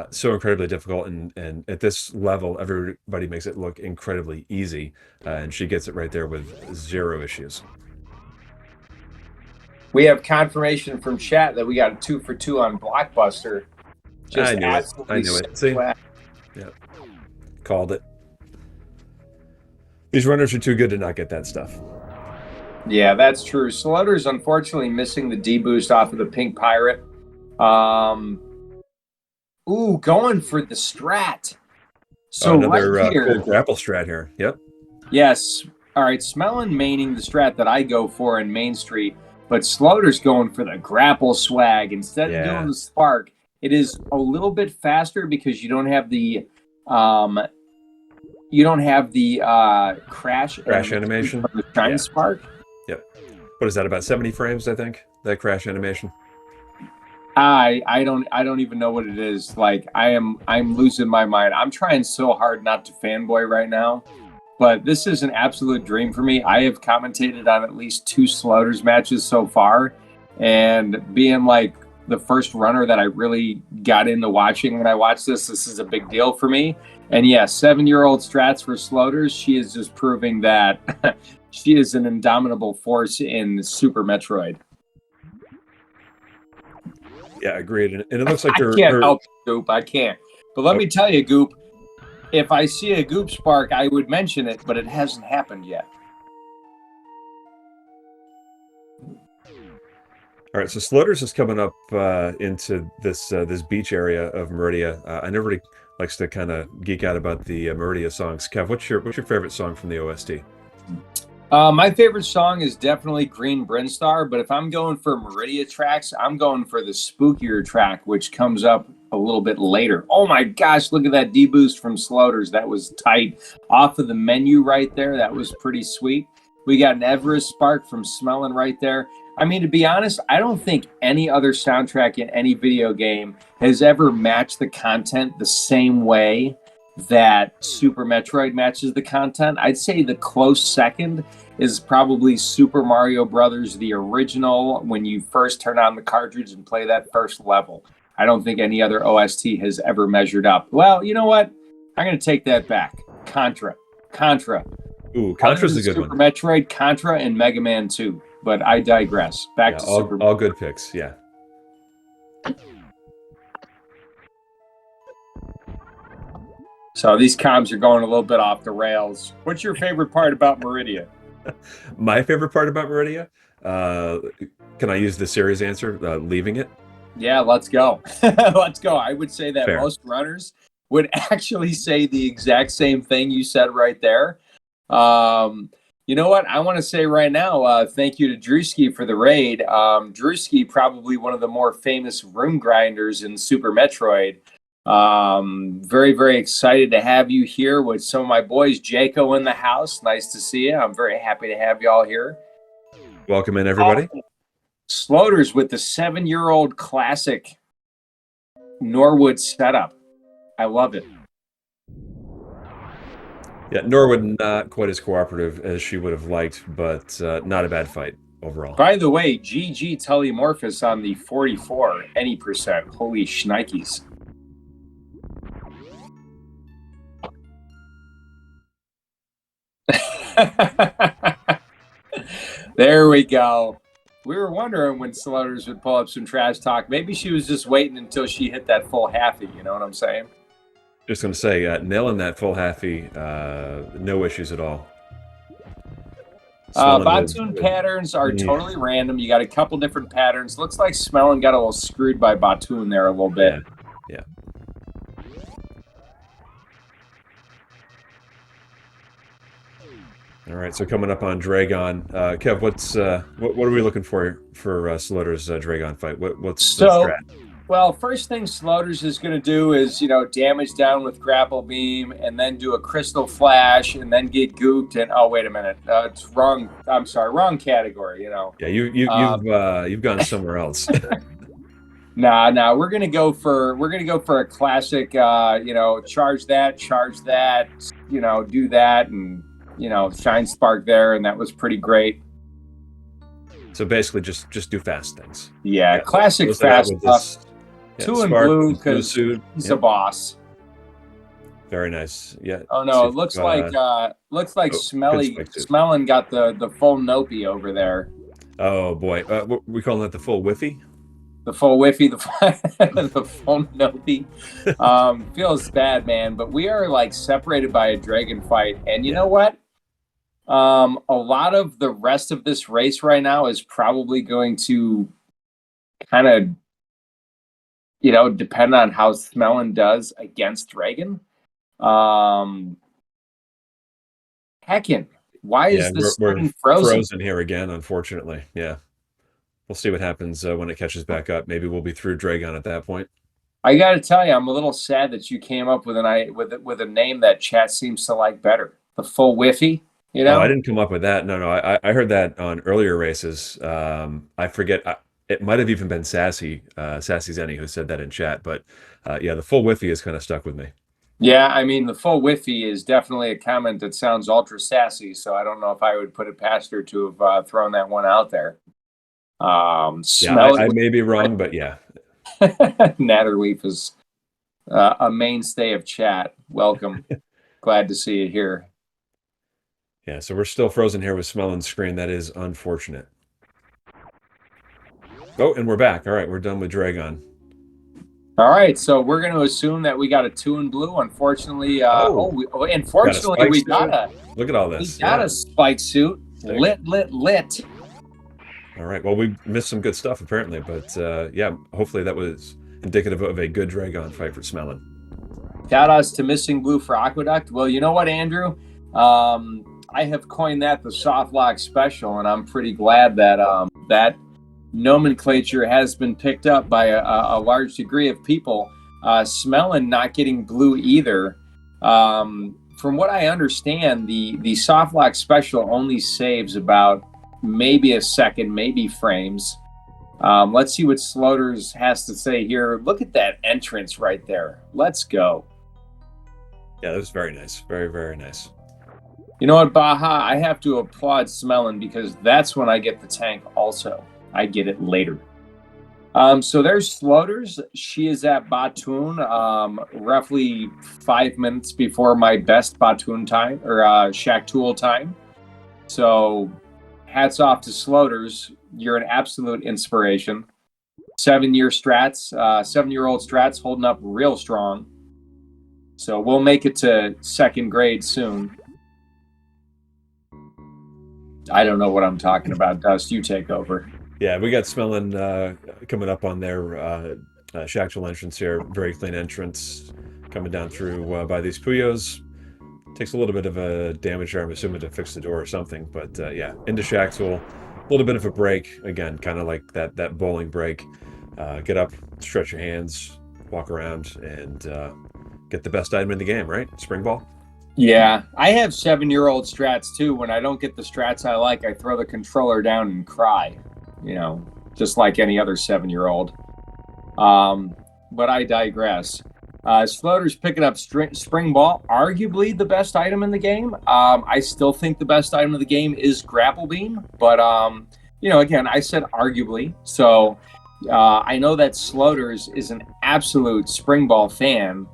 so incredibly difficult, and at this level, everybody makes it look incredibly easy, and she gets it right there with 0 issues. We have confirmation from chat that we got a 2-for-2 on Blockbuster. I knew it. See? Yeah. Called it. These runners are too good to not get that stuff. Yeah, that's true. Slaughter's unfortunately missing the D-boost off of the Pink Pirate. Ooh, going for the strat. So another right here, cool grapple strat here. Yep. Yes. All right, Smelon maining the strat that I go for in Main Street, but Slaughter's going for the grapple swag. Instead of doing the spark, it is a little bit faster because you don't have the crash animation. The shine spark. Yep. What is that, about 70 frames, I think, that crash animation? I don't even know what it is. Like I'm losing my mind. I'm trying so hard not to fanboy right now, but this is an absolute dream for me. I have commentated on at least 2 Sloaters matches so far, and being like the first runner that I really got into watching when I watched this is a big deal for me. And yeah, 7-year-old strats for Sloaters. She is just proving that she is an indomitable force in Super Metroid. Yeah, agreed. And it looks like I can't help Goop. I can't. But let me tell you, Goop, if I see a Goop spark, I would mention it, but it hasn't happened yet. All right, so Sloaters is coming up into this beach area of Meridia. I know everybody likes to kind of geek out about the Meridia songs. Kev, what's your favorite song from the OST? My favorite song is definitely Green Brinstar, but if I'm going for Meridia tracks, I'm going for the spookier track, which comes up a little bit later. Oh my gosh, look at that D-boost from Sloaters. That was tight. Off of the menu right there, that was pretty sweet. We got an Everest Spark from Smelon right there. I mean, to be honest, I don't think any other soundtrack in any video game has ever matched the content the same way that Super Metroid matches the content. I'd say the close second is probably Super Mario Brothers, the original, when you first turn on the cartridge and play that first level. I don't think any other OST has ever measured up. Well, you know what? I'm going to take that back. Contra. Ooh, Contra's a good Super one. Metroid, Contra, and Mega Man 2. But I digress. Back to all good picks, yeah. So these comms are going a little bit off the rails. What's your favorite part about Meridia? My favorite part about Meridia, can I use the series answer? Leaving it. Yeah, let's go. Let's go. I would say that Fair. most runners would actually say the exact same thing you said right there. You know what? I want to say right now, thank you to Drewski for the raid. Drewski, probably one of the more famous room grinders in Super Metroid. Very, very excited to have you here with some of my boys. Jaco in the house. Nice to see you. I'm very happy to have you all here. Welcome in, everybody. Sloaters with the 7-year-old classic Norwood setup. I love it. Yeah, Norwood not quite as cooperative as she would have liked, but not a bad fight overall. By the way, GG Telемorphous on the 44, any percent. Holy shnikes. There we go. We were wondering when Sloaters would pull up some trash talk. Maybe she was just waiting until she hit that full halfie. You know what I'm saying? Just going to say, nailing that full halfie, no issues at all. Batoon patterns are totally random. You got a couple different patterns. Looks like Smelon got a little screwed by Batoon there a little bit. Yeah. All right, so coming up on Dragon, Kev, what are we looking for Slaughter's Dragon fight? What's the strat? Well, first thing Sloaters is going to do is, damage down with Grapple Beam and then do a Crystal Flash and then get gooped and, oh, wait a minute. It's wrong. I'm sorry. Wrong category, Yeah, you've gone somewhere else. Nah. We're going to go for a classic, charge that, do that and, Shine Spark there. And that was pretty great. So basically just do fast things. Yeah, classic fast stuff. Two and blue because he's a boss. Very nice. Yeah. Oh no, it looks like Smelon got the full Nopey over there. Oh boy, we calling that the full whiffy? The full whiffy, the full Nopey. Feels bad, man. But we are like separated by a dragon fight, and you know what? A lot of the rest of this race right now is probably going to kind of, depend on how Smelon does against Dragon. Heckin', why is this screen frozen here again, unfortunately. Yeah. We'll see what happens when it catches back up. Maybe we'll be through Dragon at that point. I got to tell you, I'm a little sad that you came up with a name that chat seems to like better. The full whiffy. Oh, I didn't come up with that. No. I heard that on earlier races. I forget. It might have even been Sassy Zenny who said that in chat. But yeah, the full whiffy is kind of stuck with me. Yeah, I mean, the full whiffy is definitely a comment that sounds ultra sassy. So I don't know if I would put it past her to have thrown that one out there. I may be wrong, but yeah. Natterleaf is a mainstay of chat. Welcome. Glad to see you here. Yeah, so we're still frozen here with Smelon's screen. That is unfortunate. Oh, and we're back. All right, we're done with Dragon. All right, so we're going to assume that we got a 2 in blue. Unfortunately, unfortunately, we got a look at all this. We got a spike suit. Lit. All right. Well, we missed some good stuff apparently, but yeah, hopefully that was indicative of a good Dragon fight for Smelon. Shout outs to Missing Blue for Aqueduct. Well, you know what, Andrew? I have coined that the soft lock special, and I'm pretty glad that that nomenclature has been picked up by a large degree of people. Smelon not getting blue either. From what I understand, the soft lock special only saves about maybe a second, maybe frames. Let's see what Sloaters has to say here. Look at that entrance right there. Let's go. Yeah, that was very nice. Very, very nice. You know what, Baja? I have to applaud Smelon because that's when I get the tank also. I get it later. So there's Sloaters. She is at Batoon, roughly 5 minutes before my best Batoon time, or Shaq Tool time. So hats off to Sloaters. You're an absolute inspiration. 7-year strats, 7-year-old strats holding up real strong. So we'll make it to second grade soon. I don't know what I'm talking about. Dust, you take over. Yeah, we got Smelon coming up on their Shackle entrance here. Very clean entrance coming down through by these Puyos. Takes a little bit of a damage there, I'm assuming, to fix the door or something. But yeah, into Shaxel, a little bit of a break. Again, kind of like that bowling break. Get up, stretch your hands, walk around, and get the best item in the game, right? Spring ball? Yeah, I have 7-year-old strats too. When I don't get the strats I like, I throw the controller down and cry, you know, just like any other 7-year-old. But I digress. Sloater's picking up spring ball, arguably the best item in the game. I still think the best item of the game is grapple beam, but you know, again, I said arguably. So I know that Sloaters is an absolute spring ball fan.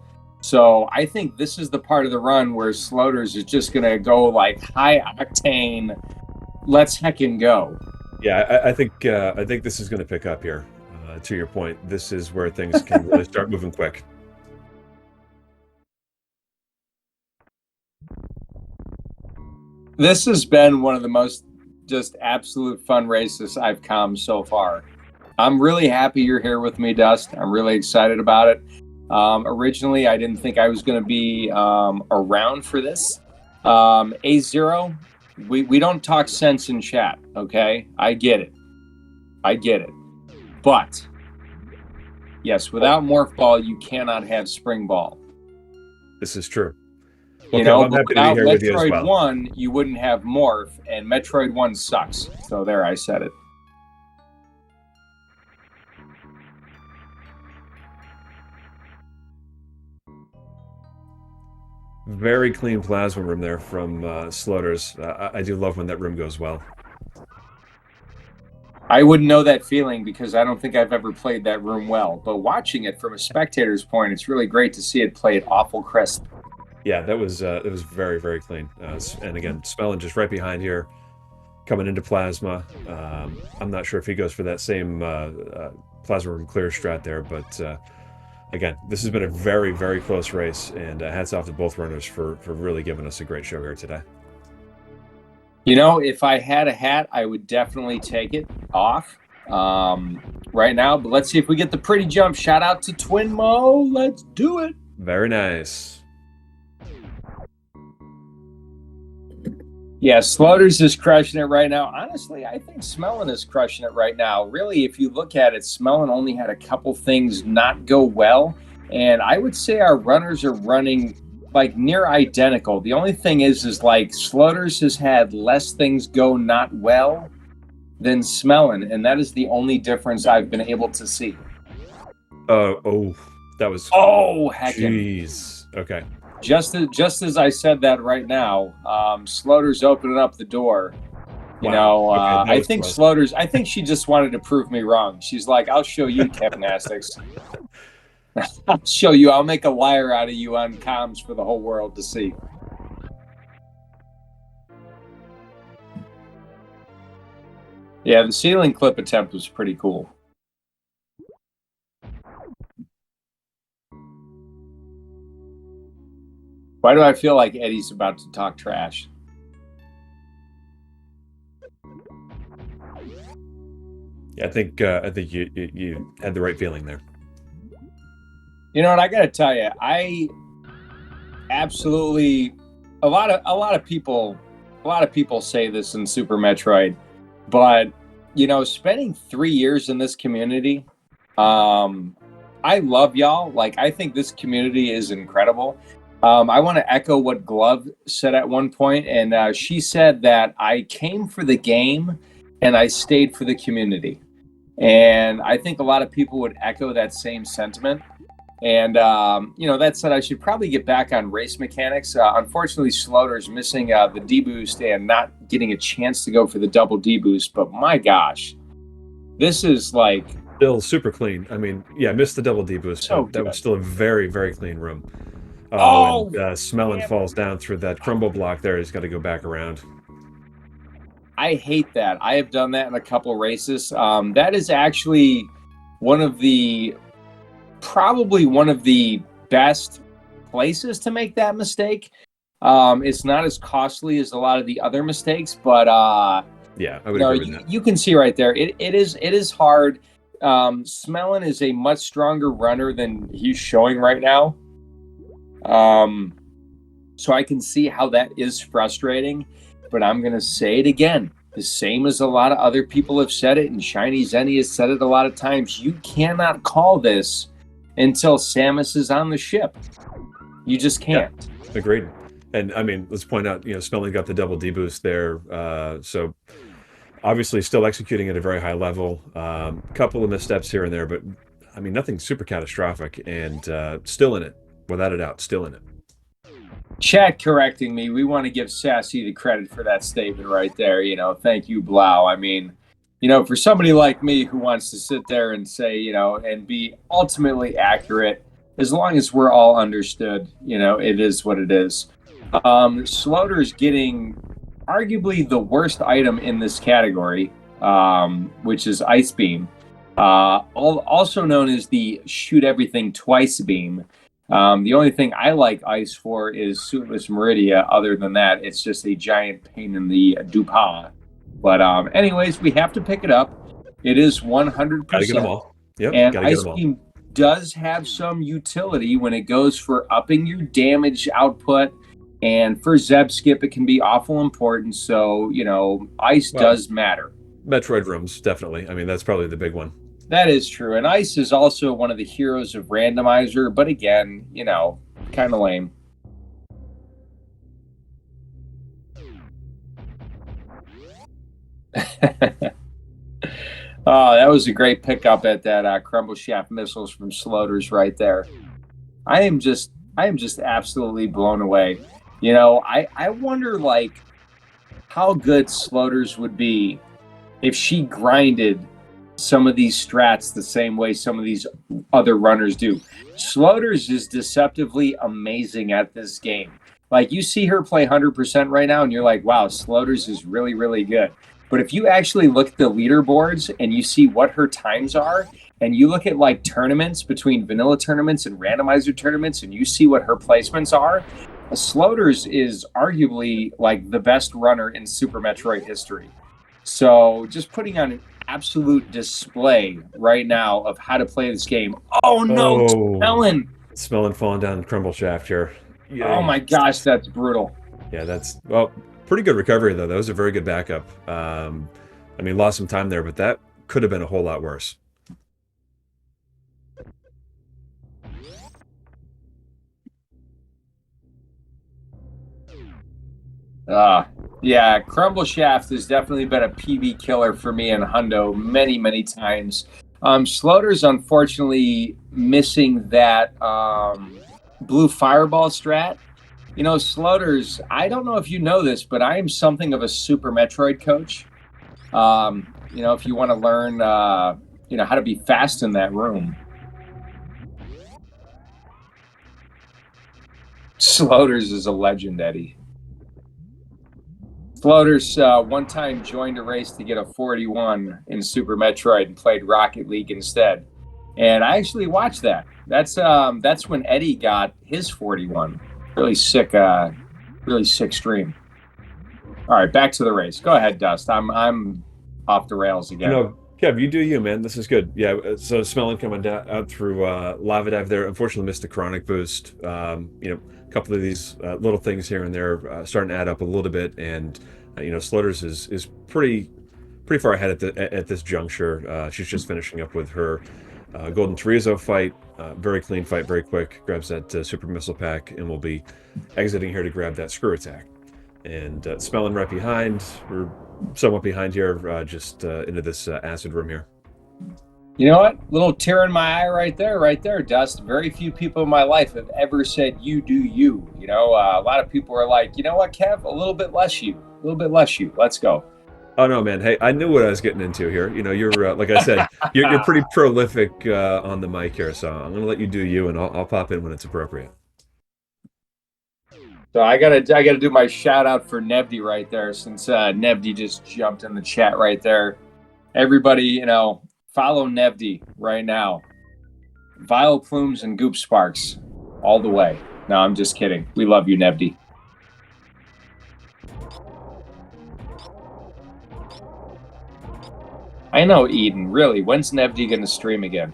So I think this is the part of the run where Sloaters is just gonna go like high octane. Let's heckin' go. Yeah, I think this is going to pick up here. To your point, this is where things can really start moving quick. This has been one of the most just absolute fun races I've come so far. I'm really happy you're here with me, Dust. I'm really excited about it. Originally, I didn't think I was going to be around for this. A0, we don't talk sense in chat, okay? I get it. But, yes, without Morph Ball, you cannot have Spring Ball. This is true. You Okay, know, well, I'm happy to be here with you as Metroid well. 1, you wouldn't have Morph, and Metroid 1 sucks. So there, I said it. Very clean plasma room there from Sloaters. I do love when that room goes well. I wouldn't know that feeling because I don't think I've ever played that room well. But watching it from a spectator's point, it's really great to see it played awful crisp. Yeah, that was very, very clean. And again, Smelon just right behind here, coming into plasma. I'm not sure if he goes for that same plasma room clear strat there, but again, this has been a very, very close race, and hats off to both runners for really giving us a great show here today. You know, if I had a hat, I would definitely take it off right now. But let's see if we get the pretty jump. Shout out to Twin Mo. Let's do it. Very nice. Yeah, Sloaters is crushing it right now. Honestly, I think Smelon is crushing it right now. Really, if you look at it, Smelon only had a couple things not go well. And I would say our runners are running like near identical. The only thing is like Sloaters has had less things go not well than Smelon. And that is the only difference I've been able to see. Oh, that was... Oh, heck. Jeez. Okay. Just as I said that right now, Sloaters opening up the door. You know, Okay, I think close. Sloaters, I think she just wanted to prove me wrong. She's like, I'll show you, gymnastics. I'll show you. I'll make a liar out of you on comms for the whole world to see. Yeah, the ceiling clip attempt was pretty cool. Why do I feel like Eddie's about to talk trash? Yeah, I think you had the right feeling there. You know what, I gotta tell you, I absolutely a lot of people say this in Super Metroid, but you know, spending 3 years in this community, I love y'all. Like, I think this community is incredible. I want to echo what Glove said at one point, and she said that I came for the game and I stayed for the community. And I think a lot of people would echo that same sentiment. And, you know, that said, I should probably get back on race mechanics. Unfortunately, Sloater's missing the D-boost and not getting a chance to go for the double D-boost. But my gosh, this is like... Still super clean. I mean, yeah, missed the double D-boost, So but that good. was still a very, very clean room. Oh, and Smelon falls down through that crumble block there. He's got to go back around. I hate that. I have done that in a couple races. That is actually probably one of the best places to make that mistake. It's not as costly as a lot of the other mistakes, but yeah, I would agree with that. You can see right there. It is hard. Smelon is a much stronger runner than he's showing right now. So I can see how that is frustrating, but I'm going to say it again. The same as a lot of other people have said it, and Shiny Zenny has said it a lot of times. You cannot call this until Samus is on the ship. You just can't. Yeah, agreed. And I mean, let's point out, Smelly got the double D boost there. So obviously still executing at a very high level. Couple of missteps here and there, but I mean, nothing super catastrophic, and still in it, without a doubt, still in it. Chat correcting me. We want to give Sassy the credit for that statement right there. Thank you, Blau. I mean, for somebody like me who wants to sit there and say, and be ultimately accurate, as long as we're all understood, it is what it is. Sloater's getting arguably the worst item in this category, which is Ice Beam, also known as the Shoot Everything Twice Beam. The only thing I like ice for is Suitless Meridia. Other than that, it's just a giant pain in the dupa. But anyways, we have to pick it up. It is 100%. Gotta get them all. Yep, and Ice Beam does have some utility when it goes for upping your damage output. And for Zeb Skip, it can be awful important. So, ice does matter. Metroid rooms, definitely. I mean, that's probably the big one. That is true. And Ice is also one of the heroes of Randomizer, but again, kind of lame. Oh, that was a great pickup at that Crumble Shaft missiles from Sloaters right there. I am just absolutely blown away. I wonder how good Sloaters would be if she grinded some of these strats the same way some of these other runners do. Sloaters is deceptively amazing at this game. You see her play 100% right now, and you're like, wow, Sloaters is really, really good. But if you actually look at the leaderboards and you see what her times are, and you look at tournaments between vanilla tournaments and randomizer tournaments, and you see what her placements are, Sloaters is arguably the best runner in Super Metroid history. So just putting on an absolute display right now of how to play this game. Oh no, Smelon! Smelon falling down the Crumble Shaft here. Yeah. Oh my gosh, that's brutal. Yeah, that's pretty good recovery though. That was a very good backup. I mean, lost some time there, but that could have been a whole lot worse. Yeah, Crumble Shaft has definitely been a PB killer for me and Hundo many, many times. Sloater's unfortunately missing that blue fireball strat. Sloaters, I don't know if you know this, but I am something of a Super Metroid coach. If you want to learn, how to be fast in that room. Sloaters is a legend, Eddie. Sloaters one time joined a race to get a 41 in Super Metroid and played Rocket League instead. And I actually watched that. That's when Eddie got his 41. Really sick stream. All right, back to the race. Go ahead, Dust. I'm off the rails again. Kev, you do you, man. This is good. Yeah, so Smelon coming out through Lava Dive there. Unfortunately missed the Chronic boost. A couple of these little things here and there starting to add up a little bit, and Sloaters is pretty far ahead at this juncture. She's just finishing up with her Golden Chorizo fight. Very clean fight, very quick. Grabs that Super Missile Pack, and we'll be exiting here to grab that Screw Attack. And Smelon right behind. We're somewhat behind here, just into this acid room here. You know what? Little tear in my eye right there, Dust. Very few people in my life have ever said, you do you. A lot of people are like, you know what, Kev? A little bit less you. Let's go. Oh, no, man. Hey, I knew what I was getting into here. You're, like I said, you're pretty prolific on the mic here, so I'm going to let you do you, and I'll pop in when it's appropriate. So I gotta do my shout out for Nevdi right there, since Nevdi just jumped in the chat right there. Everybody, follow Nevdi right now. Vile Plumes and Goop Sparks all the way. No, I'm just kidding. We love you, Nebdy. I know, Eden. Really, when's Nebdy going to stream again?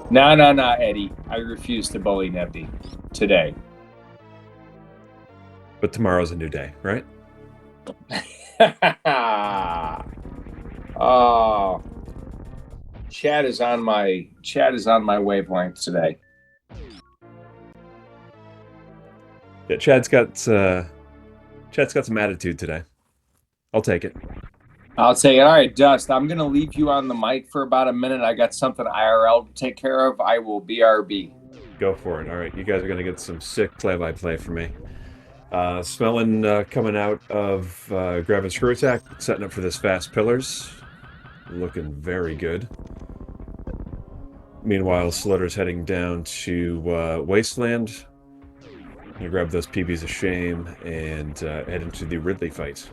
No, Eddie. I refuse to bully Nebdy today. But tomorrow's a new day, right? Oh, Chad is on my wavelength today. Yeah, Chad's got some attitude today. I'll take it. I'll take it. All right, Dust, I'm going to leave you on the mic for about a minute. I got something IRL to take care of. I will BRB. Go for it. All right, you guys are going to get some sick play-by-play from me. Smelon coming out of grabbing screw attack, setting up for this fast pillars. Looking very good. Meanwhile, Slaughter's heading down to Wasteland. Gonna grab those PBs of shame and head into the Ridley fight.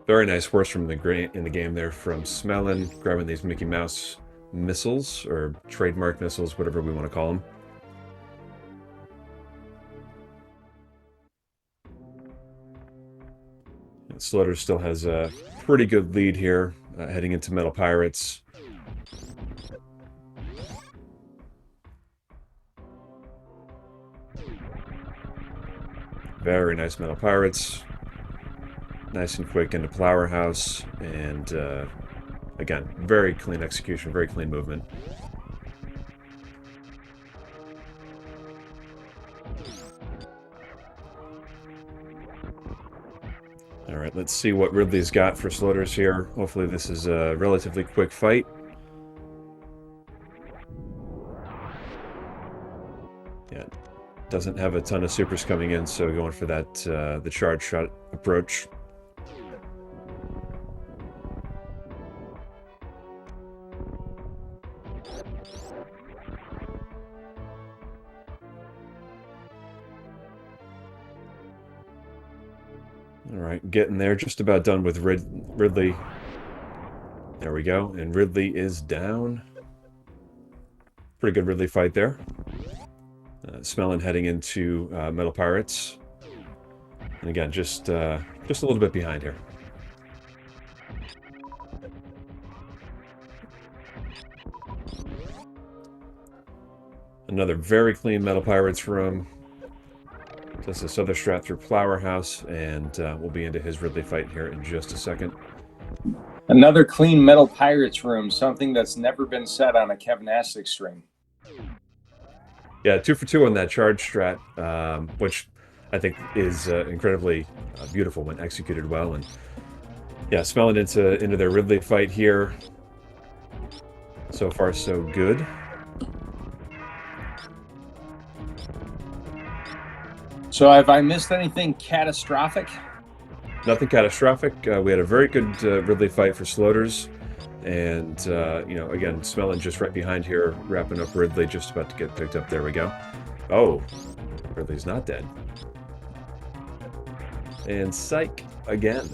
Very nice horse from in the game there from Smelon, grabbing these Mickey Mouse missiles, or trademark missiles, whatever we want to call them. And Slaughter still has a pretty good lead here, heading into Metal Pirates. Very nice Metal Pirates. Nice and quick into Flower House, and again, very clean execution, very clean movement. All right, let's see what Ridley's got for Slaughters here. Hopefully this is a relatively quick fight. Yeah, doesn't have a ton of supers coming in, so going for that the charge shot approach. All right, getting there. Just about done with Ridley. There we go. And Ridley is down. Pretty good Ridley fight there. Smelon heading into Metal Pirates. And again, just a little bit behind here. Another very clean Metal Pirates room. Just this other strat through Flower House, and we'll be into his Ridley fight here in just a second. Another clean Metal Pirates room, something that's never been said on a Kevin Astic stream. Yeah, 2 for 2 on that charge strat, which I think is incredibly beautiful when executed well. And yeah, Smelling into their Ridley fight here. So far, so good. So have I missed anything catastrophic? Nothing catastrophic. We had a very good Ridley fight for Slaughters. And, you know, again, Smelling just right behind here, wrapping up Ridley, just about to get picked up. There we go. Oh, Ridley's not dead. And psych again.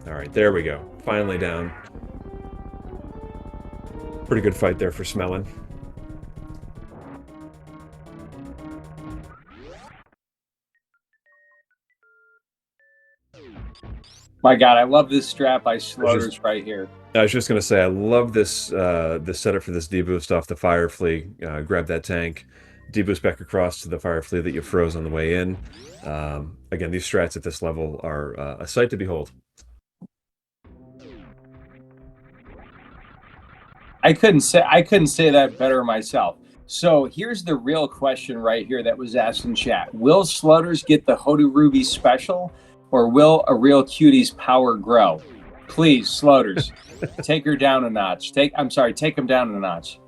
All right, there we go. Finally down. Pretty good fight there for Smelling. My God, I love this strap by Slaughters right here. I was just going to say, I love this this setup for this deboost off the Fire Flea. Grab that tank, deboost back across to the Fire Flea that you froze on the way in. Again, these strats at this level are a sight to behold. I couldn't say that better myself. So here's the real question right here that was asked in chat. Will Slaughters get the Hodu Ruby special, or will a real cutie's power grow? Please, Slaughters, take her down a notch. Take him down a notch.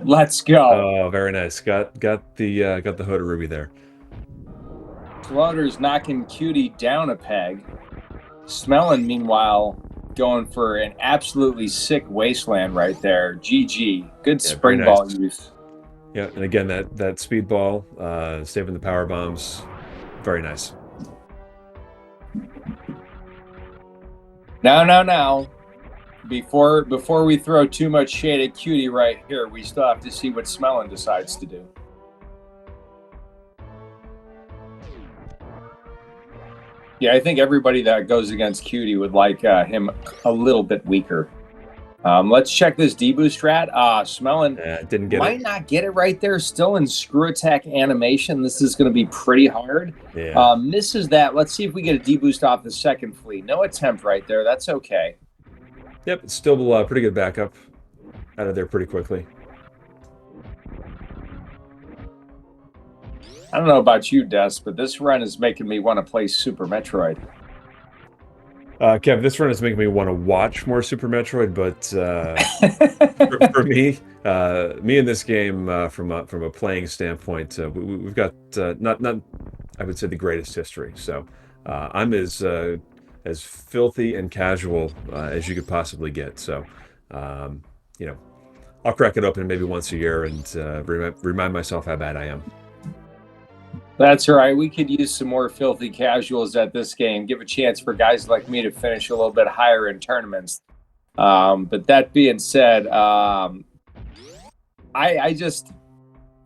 Let's go. Oh, very nice. Got the Hodu Ruby there. Slaughters knocking cutie down a peg. Smelling, meanwhile, going for an absolutely sick wasteland right there. GG. Good spring ball use. Yeah, and again, that speed ball, saving the power bombs. Very nice. Now. Before we throw too much shade at Cutie right here, we still have to see what Smelon decides to do. Yeah, I think everybody that goes against Cutie would like him a little bit weaker. Let's check this deboost strat. Smelon didn't get might not get it right there. Still in screw attack animation. This is going to be pretty hard. Yeah. Misses that. Let's see if we get a deboost off the second flea. No attempt right there. That's okay. Yep, it's still pretty good backup out of there pretty quickly. I don't know about you, Des, but this run is making me want to play Super Metroid. Kev, this run is making me want to watch more Super Metroid, but for me, me in this game, from a playing standpoint, we've got not I would say the greatest history. So I'm as filthy and casual as you could possibly get. So you know, I'll crack it open maybe once a year and remind myself how bad I am. That's all right. We could use some more filthy casuals at this game. Give a chance for guys like me to finish a little bit higher in tournaments. But that being said, I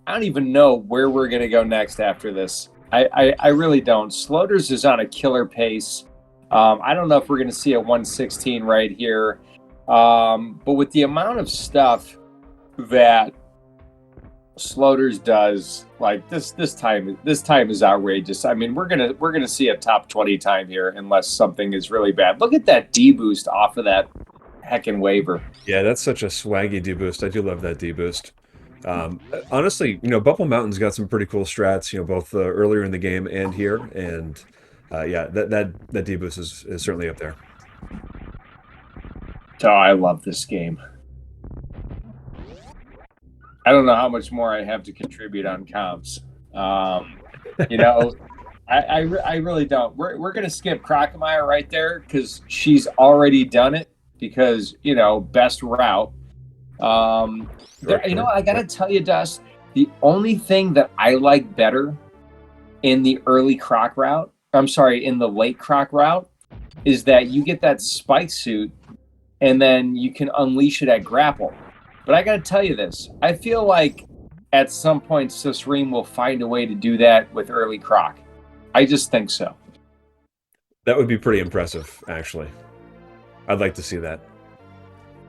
don't even know where we're going to go next after this. I really don't. Sloaters is on a killer pace. I don't know if we're going to see a 116 right here. But with the amount of stuff that Sloaters does, like this time is outrageous. I mean, we're gonna see a top 20 time here unless something is really bad. Look at that D boost off of that heckin' waiver. Yeah, that's such a swaggy D boost. I do love that D boost. Honestly, Bubble Mountain's got some pretty cool strats. Both earlier in the game and here, and yeah, that D boost is certainly up there. Oh, I love this game. I don't know how much more I have to contribute on comps. I really don't. We're gonna skip Crocomire right there because she's already done it because best route. I gotta tell you, Dust, the only thing that I like better in the early Croc route, in the late Croc route, is that you get that spike suit and then you can unleash it at grapple. But I got to tell you this. I feel like at some point, Susream will find a way to do that with early Croc. I just think so. That would be pretty impressive, actually. I'd like to see that.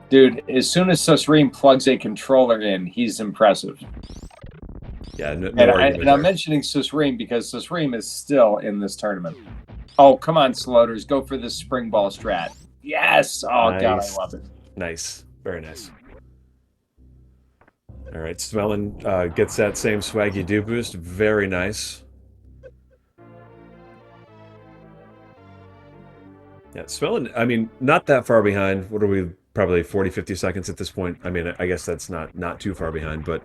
Dude, as soon as Susream plugs a controller in, he's impressive. Yeah, no and I'm mentioning Susream because Susream is still in this tournament. Oh, come on, Sloaters. Go for this spring ball strat. Yes! Oh, nice. God, I love it. Nice. Very nice. All right, Smelon gets that same swaggy do boost. Very nice. Yeah, Smelon, I mean, not that far behind. What are we, probably 40, 50 seconds at this point? I mean, I guess that's not too far behind, but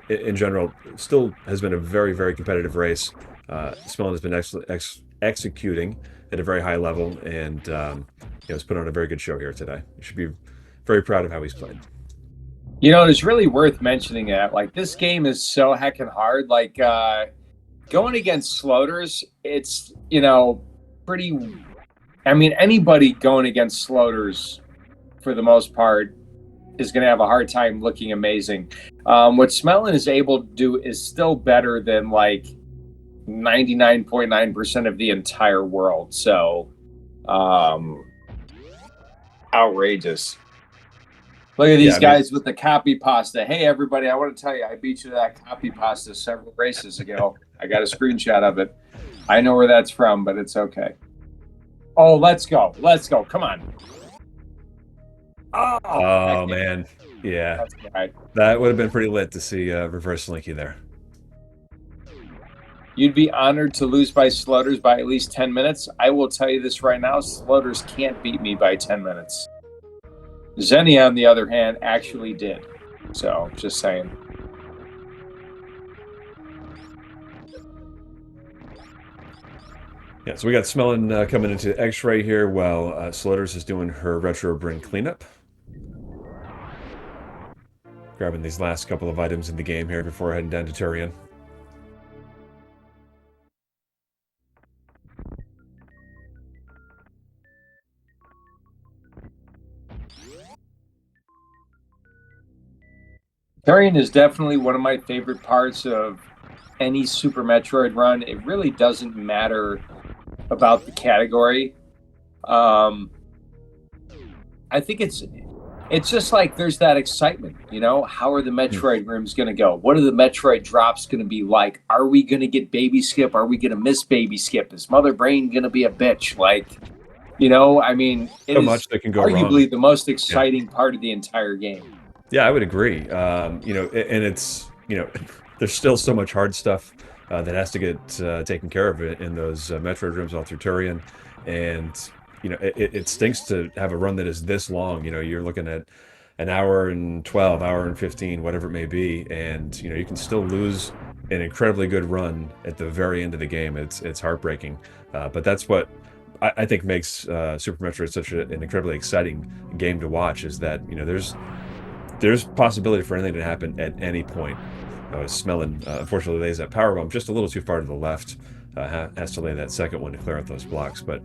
in general, still has been a very, very competitive race. Smelon has been executing at a very high level and has put on a very good show here today. You should be very proud of how he's played. It's really worth mentioning that. Like, this game is so heckin' hard. Like, going against Sloaters, it's, pretty... I mean, anybody going against Sloaters, for the most part, is going to have a hard time looking amazing. What Smelon is able to do is still better than, like, 99.9% of the entire world. So, outrageous. Look at these guys with the copy pasta. Hey, everybody, I want to tell you, I beat you to that copy pasta several races ago. I got a screenshot of it. I know where that's from, but it's okay. Oh, let's go. Let's go. Come on. Oh man. Yeah. That's right. That would have been pretty lit to see reverse Slinky there. You'd be honored to lose by Sloaters by at least 10 minutes. I will tell you this right now. Sloaters can't beat me by 10 minutes. Zenny, on the other hand, actually did. So, just saying. Yeah, so we got Smelon coming into X-Ray here while Sloaters is doing her Retro Bryn cleanup. Grabbing these last couple of items in the game here before heading down to Turian. Carrion is definitely one of my favorite parts of any Super Metroid run. It really doesn't matter about the category. Um, I think it's just like there's that excitement, you know? How are the Metroid rooms going to go? What are the Metroid drops going to be like? Are we going to get Baby Skip? Are we going to miss Baby Skip? Is Mother Brain going to be a bitch? Like, you know, I mean, it So is much that can go wrong. arguably the most Yeah. exciting part of the entire game. Yeah, I would agree. You know, and it's, you know, there's still so much hard stuff that has to get taken care of in those Metroid rooms all through Turian, and you know, it stinks to have a run that is this long. You know, you're looking at an hour and 12, hour and 15, whatever it may be, and you know, you can still lose an incredibly good run at the very end of the game. It's heartbreaking, but that's what I think makes Super Metroid such an incredibly exciting game to watch. Is that, you know, there's possibility for anything to happen at any point. Smelon, unfortunately, lays that power bomb just a little too far to the left. Has to lay that second one to clear out those blocks. But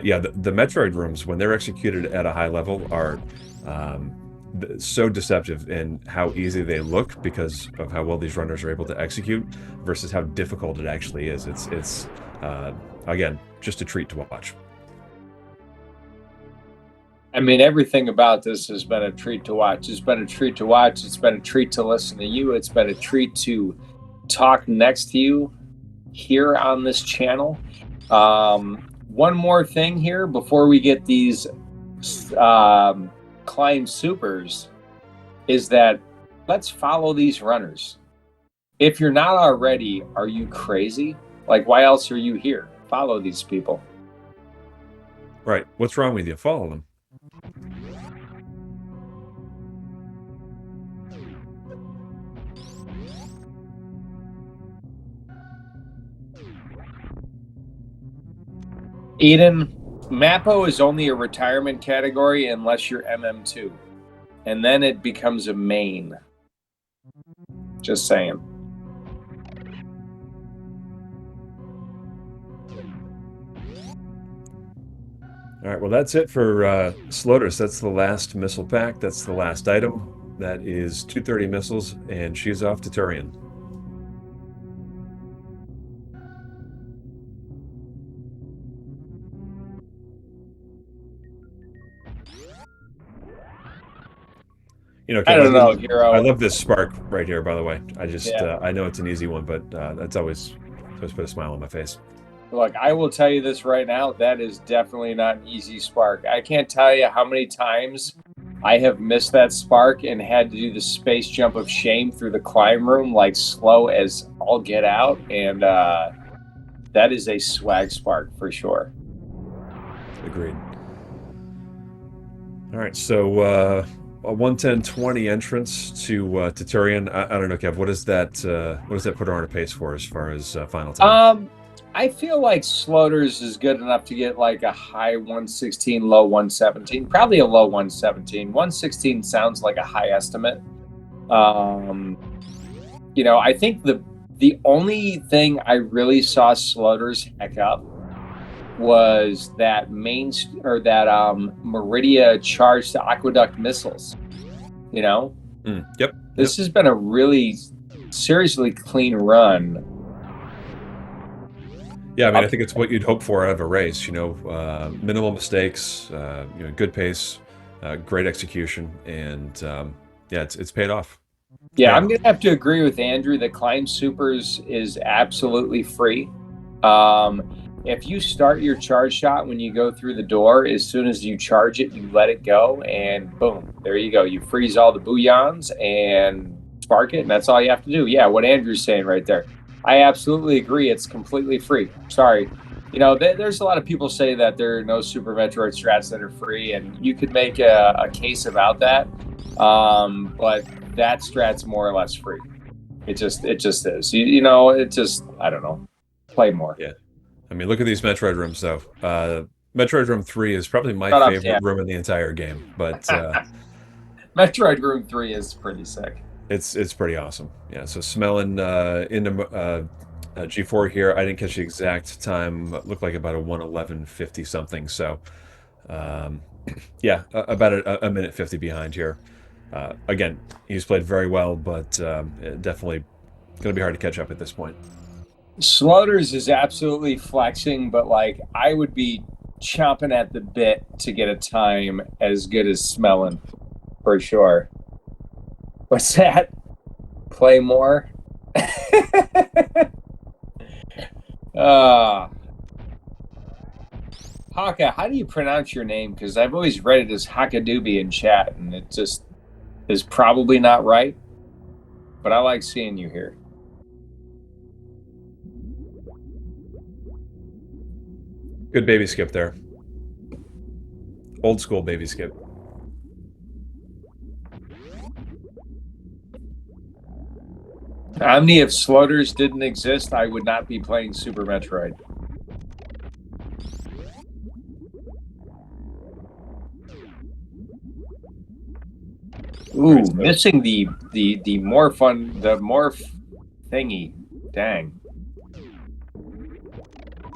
yeah, the Metroid rooms, when they're executed at a high level, are so deceptive in how easy they look because of how well these runners are able to execute versus how difficult it actually is. It's again, just a treat to watch. I mean, everything about this has been a treat to watch. It's been a treat to watch. It's been a treat to listen to you. It's been a treat to talk next to you here on this channel. One more thing here before we get these climb supers is that let's follow these runners. If you're not already, are you crazy? Like, why else are you here? Follow these people. Right. What's wrong with you? Follow them. Eden, Mappo is only a retirement category unless you're MM2. And then it becomes a main. Just saying. All right, well, that's it for Sloaters. That's the last missile pack. That's the last item. That is 230 missiles, and she's off to Turian. You know, Kev, I don't know, Hero. I love this spark right here, by the way. I just, I know it's an easy one, but that's always put a smile on my face. Look, I will tell you this right now. That is definitely not an easy spark. I can't tell you how many times I have missed that spark and had to do the space jump of shame through the climb room, like slow as all get out. And that is a swag spark for sure. Agreed. All right, so a 110-20 entrance to Turian. I don't know, Kev. What does that put her on a pace for as far as final time? I feel like Sloaters is good enough to get like a high 116, low 117, probably a low 117. 116 sounds like a high estimate. You know, I think the only thing I really saw Sloaters heck up was that Meridia charge to Aqueduct missiles. You know? Yep. This has been a really seriously clean run. Yeah, I mean, I think it's what you'd hope for out of a race. You know, minimal mistakes, you know, good pace, great execution, and yeah, it's paid off. Yeah, I'm gonna have to agree with Andrew that Climb Supers is absolutely free. If you start your charge shot when you go through the door, as soon as you charge it, you let it go, and boom, there you go. You freeze all the booyahs and spark it, and that's all you have to do. Yeah, what Andrew's saying right there. I absolutely agree. It's completely free. Sorry. You know, there's a lot of people say that there are no Super Metroid strats that are free, and you could make a case about that. But that strat's more or less free. It just is. You know, it just, I don't know. Play more. Yeah. I mean, look at these Metroid rooms, though. Metroid Room 3 is probably my favorite room in the entire game, but Metroid Room 3 is pretty sick. It's pretty awesome. Yeah, so Smelon into G4 here. I didn't catch the exact time. It looked like about a 1:11:50 something. So, yeah, about a minute 50 behind here. Again, he's played very well, but definitely going to be hard to catch up at this point. Sloaters is absolutely flexing, but like I would be chomping at the bit to get a time as good as Smelon, for sure. What's that? Play more? Haka, how do you pronounce your name? Because I've always read it as Hakadoobie in chat, and it just is probably not right. But I like seeing you here. Good baby skip there. Old school baby skip. Omni, if Sloaters didn't exist, I would not be playing Super Metroid. Ooh, right, so missing the morph thingy. Dang.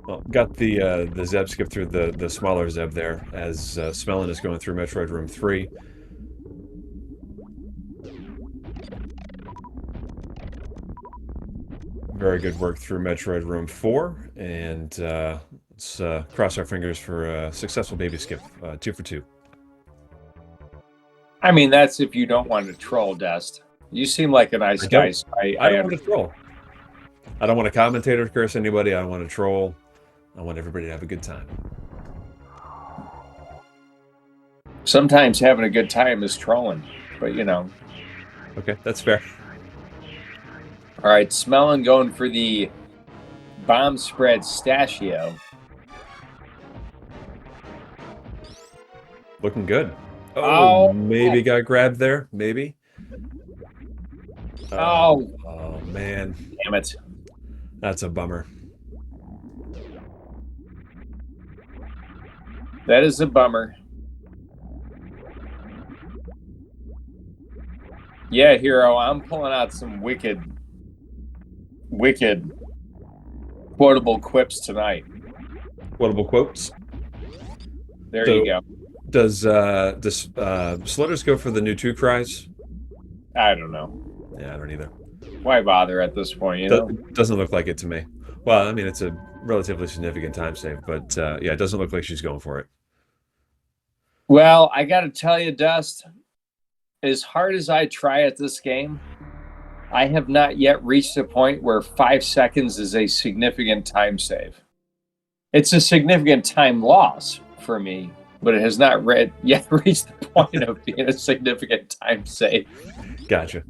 Well, got the Zeb skip through the smaller Zeb there as Smelon is going through Metroid Room 3. Very good work through Metroid Room 4, and let's cross our fingers for a successful baby skip, 2 for 2. I mean, that's if you don't want to troll, Dust. You seem like a nice guy. So I don't want to troll. I don't want to commentate or curse anybody. I don't want to troll. I want everybody to have a good time. Sometimes having a good time is trolling, but you know. Okay, that's fair. All right, Smelon going for the bomb spread stachio. Looking good. Oh, maybe got grabbed there. Maybe. Oh, man. Damn it. That's a bummer. That is a bummer. Yeah, Hero, I'm pulling out some wicked quotable quips tonight. Quotable quotes? There you go. Does Sloaters go for the new 2 cries? I don't know. Yeah, I don't either. Why bother at this point, you know? Doesn't look like it to me. Well, I mean, it's a relatively significant time save, but yeah, it doesn't look like she's going for it. Well, I got to tell you, Dust, as hard as I try at this game, I have not yet reached a point where 5 seconds is a significant time save. It's a significant time loss for me, but it has not yet reached the point of being a significant time save. Gotcha.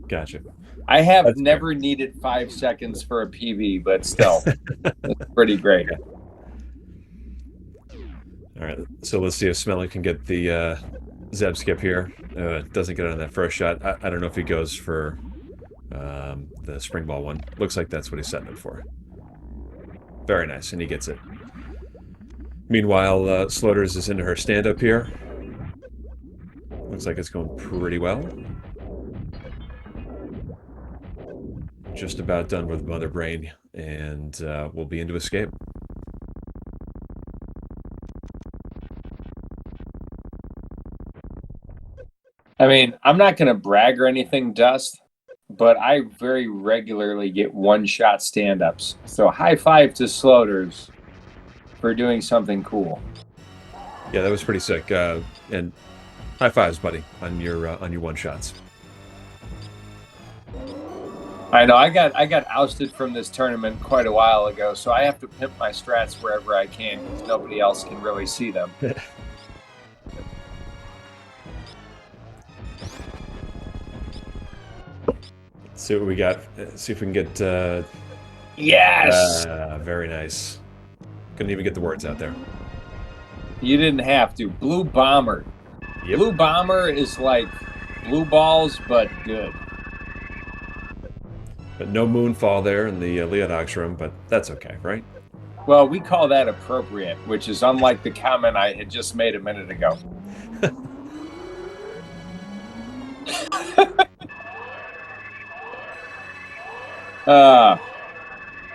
I have never needed 5 seconds for a PB, but still, it's pretty great. Okay. All right, so let's see if Smelly can get the Zeb skip here. Doesn't get it on that first shot. I don't know if he goes for the spring ball one. Looks like that's what he's setting it for. Very nice, and he gets it. Meanwhile, Sloaters is into her stand-up here. Looks like it's going pretty well. Just about done with Mother Brain, and we'll be into escape. I mean, I'm not going to brag or anything, Dust, but I very regularly get one-shot stand-ups. So high five to Sloaters for doing something cool. Yeah, that was pretty sick. And high fives, buddy, on your one-shots. I know I got ousted from this tournament quite a while ago, so I have to pimp my strats wherever I can because nobody else can really see them. See what we got. See if we can get. Yes. Very nice. Couldn't even get the words out there. You didn't have to. Blue Bomber. Yep. Blue Bomber is like blue balls, but good. But no moonfall there in the Leonox room, but that's okay, right? Well, we call that appropriate, which is unlike the comment I had just made a minute ago.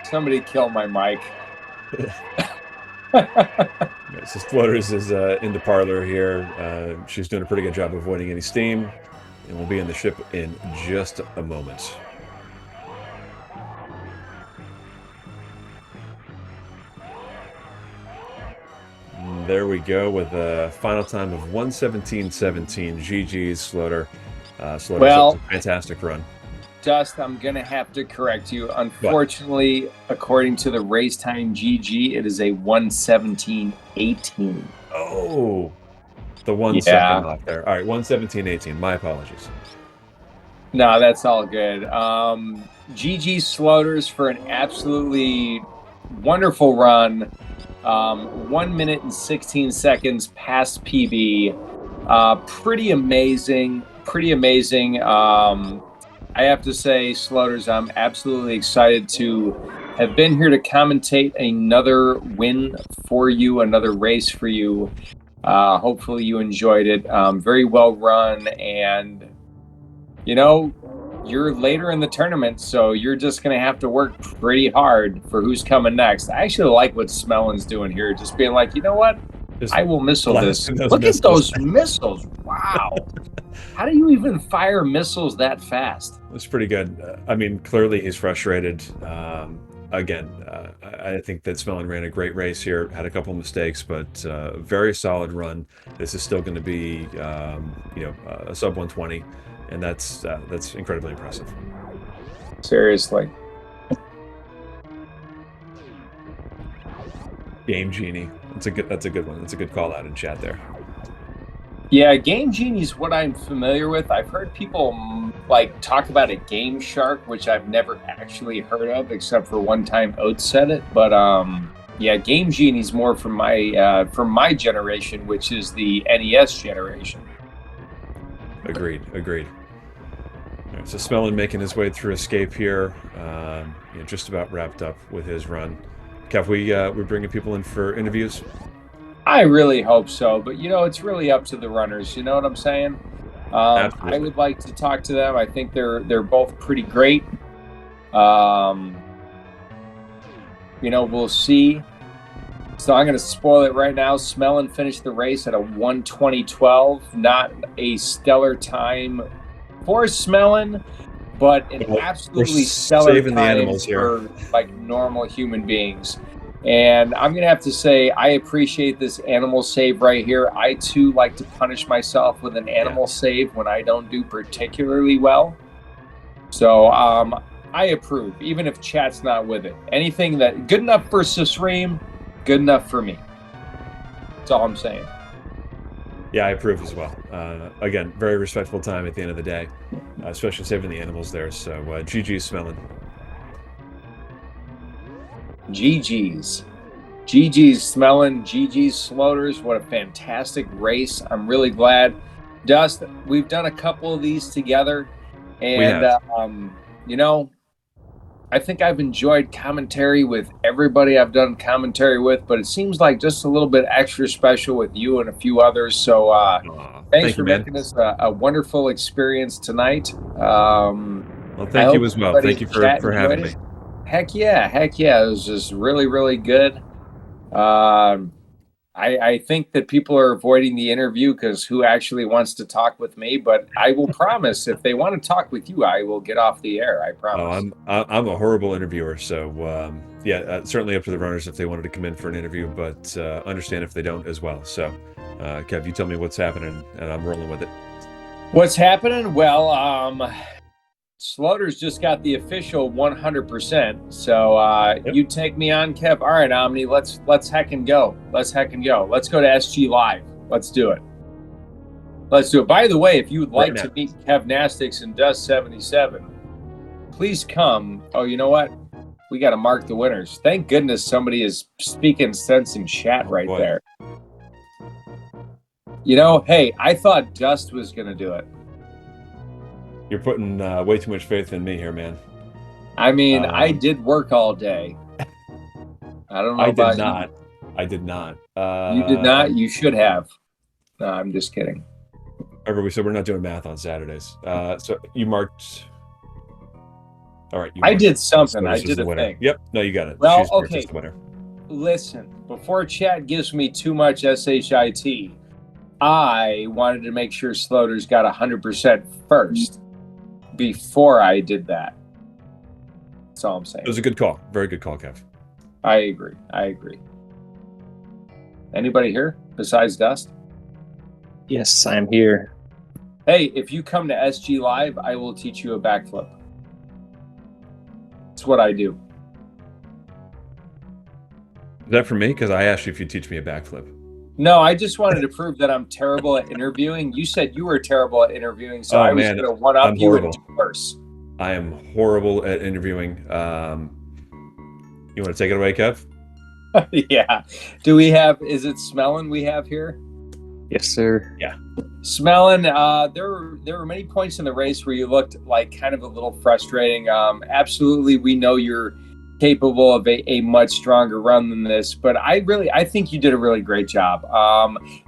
Somebody kill my mic. So Floaters is in the parlor here. She's doing a pretty good job of avoiding any steam. and we'll be in the ship in just a moment. And there we go with a final time of 1:17.17. GG's, Sloater. Sloater, Well, a fantastic run. Dust, I'm going to have to correct you. Unfortunately, according to the race time GG, it is a 1:17.18. Oh, the 1 second off there. All right, 1:17.18. My apologies. No, that's all good. GG Sloaters for an absolutely wonderful run. 1 minute and 16 seconds past PB. Pretty amazing. Pretty amazing. I have to say, Sloaters, I'm absolutely excited to have been here to commentate another win for you, another race for you. Hopefully you enjoyed it. Very well run, and you know, you're later in the tournament, so you're just going to have to work pretty hard for who's coming next. I actually like what Smelon's doing here, just being like, you know what? I will missile this. Look at those missiles. Wow. How do you even fire missiles that fast? It's pretty good. I mean, clearly he's frustrated. Again, I think that Smelon ran a great race here, had a couple of mistakes, but very solid run. This is still going to be, a sub 120, and that's incredibly impressive. Seriously. Game Genie. That's a good one. That's a good call out in chat there. Yeah, Game Genie is what I'm familiar with. I've heard people like talk about a Game Shark, which I've never actually heard of, except for one time Oates said it. But yeah, Game Genie is more from my generation, which is the NES generation. Agreed. All right, so Smelon making his way through Escape here. Just about wrapped up with his run. Kev, we're bringing people in for interviews. I really hope so, but it's really up to the runners. You know what I'm saying? I would like to talk to them. I think they're both pretty great. We'll see. So I'm going to spoil it right now. Smelon finished the race at a 1:20.12. Not a stellar time for Smelon, but an absolutely stellar time the animals for like normal human beings. And I'm going to have to say, I appreciate this animal save right here. I, too, like to punish myself with an animal save when I don't do particularly well. So I approve, even if chat's not with it. Anything that good enough for Sisream, good enough for me. That's all I'm saying. Yeah, I approve as well. Again, very respectful time at the end of the day, especially saving the animals there. So GG's, Smelon. GG's Smelon, GG's Sloaters. What a fantastic race. I'm really glad. Dust, we've done a couple of these together, and I think I've enjoyed commentary with everybody I've done commentary with, but it seems like just a little bit extra special with you and a few others. So thanks for making this a wonderful experience tonight. Well, thank you as well. Thank you for having me. Heck yeah. It was just really, really good. I think that people are avoiding the interview because who actually wants to talk with me? But I will promise, if they want to talk with you, I will get off the air. I promise. I'm a horrible interviewer, so certainly up to the runners if they wanted to come in for an interview, but understand if they don't as well. So, Kev, you tell me what's happening, and I'm rolling with it. What's happening? Well, Sloaters just got the official 100%. So you take me on, Kev. All right, Omni, let's heckin' go. Let's go to SGLIVE. Let's do it. By the way, if you would like to meet Kev Nastix and Dust77, please come. Oh, you know what? We got to mark the winners. Thank goodness somebody is speaking sense in chat right there. Hey, I thought Dust was going to do it. You're putting way too much faith in me here, man. I mean, I did work all day. I don't know about you. I did not. You did not? You should have. No, I'm just kidding. Remember, we said we're not doing math on Saturdays. So you marked... All right. I did something. I did a thing. Yep. No, you got it. Well, okay. Listen, before chat gives me too much SHIT, I wanted to make sure Sloaters got 100% first before I did that. That's all I'm saying. It was a good call. Very good call, Kev. I agree. Anybody here besides Dust? Yes, I'm here. Hey, if you come to SG Live, I will teach you a backflip. It's what I do. Is that for me? Because I asked you if you'd teach me a backflip. No, I just wanted to prove that I'm terrible at interviewing. You said you were terrible at interviewing, so I was going to one-up you and do worse. I am horrible at interviewing. You want to take it away, Kev? Yeah. Do we have, is it Smelon we have here? Yes, sir. Yeah. Smelon, there were many points in the race where you looked like kind of a little frustrating. Absolutely, we know you're capable of a much stronger run than this, but I think you did a really great job.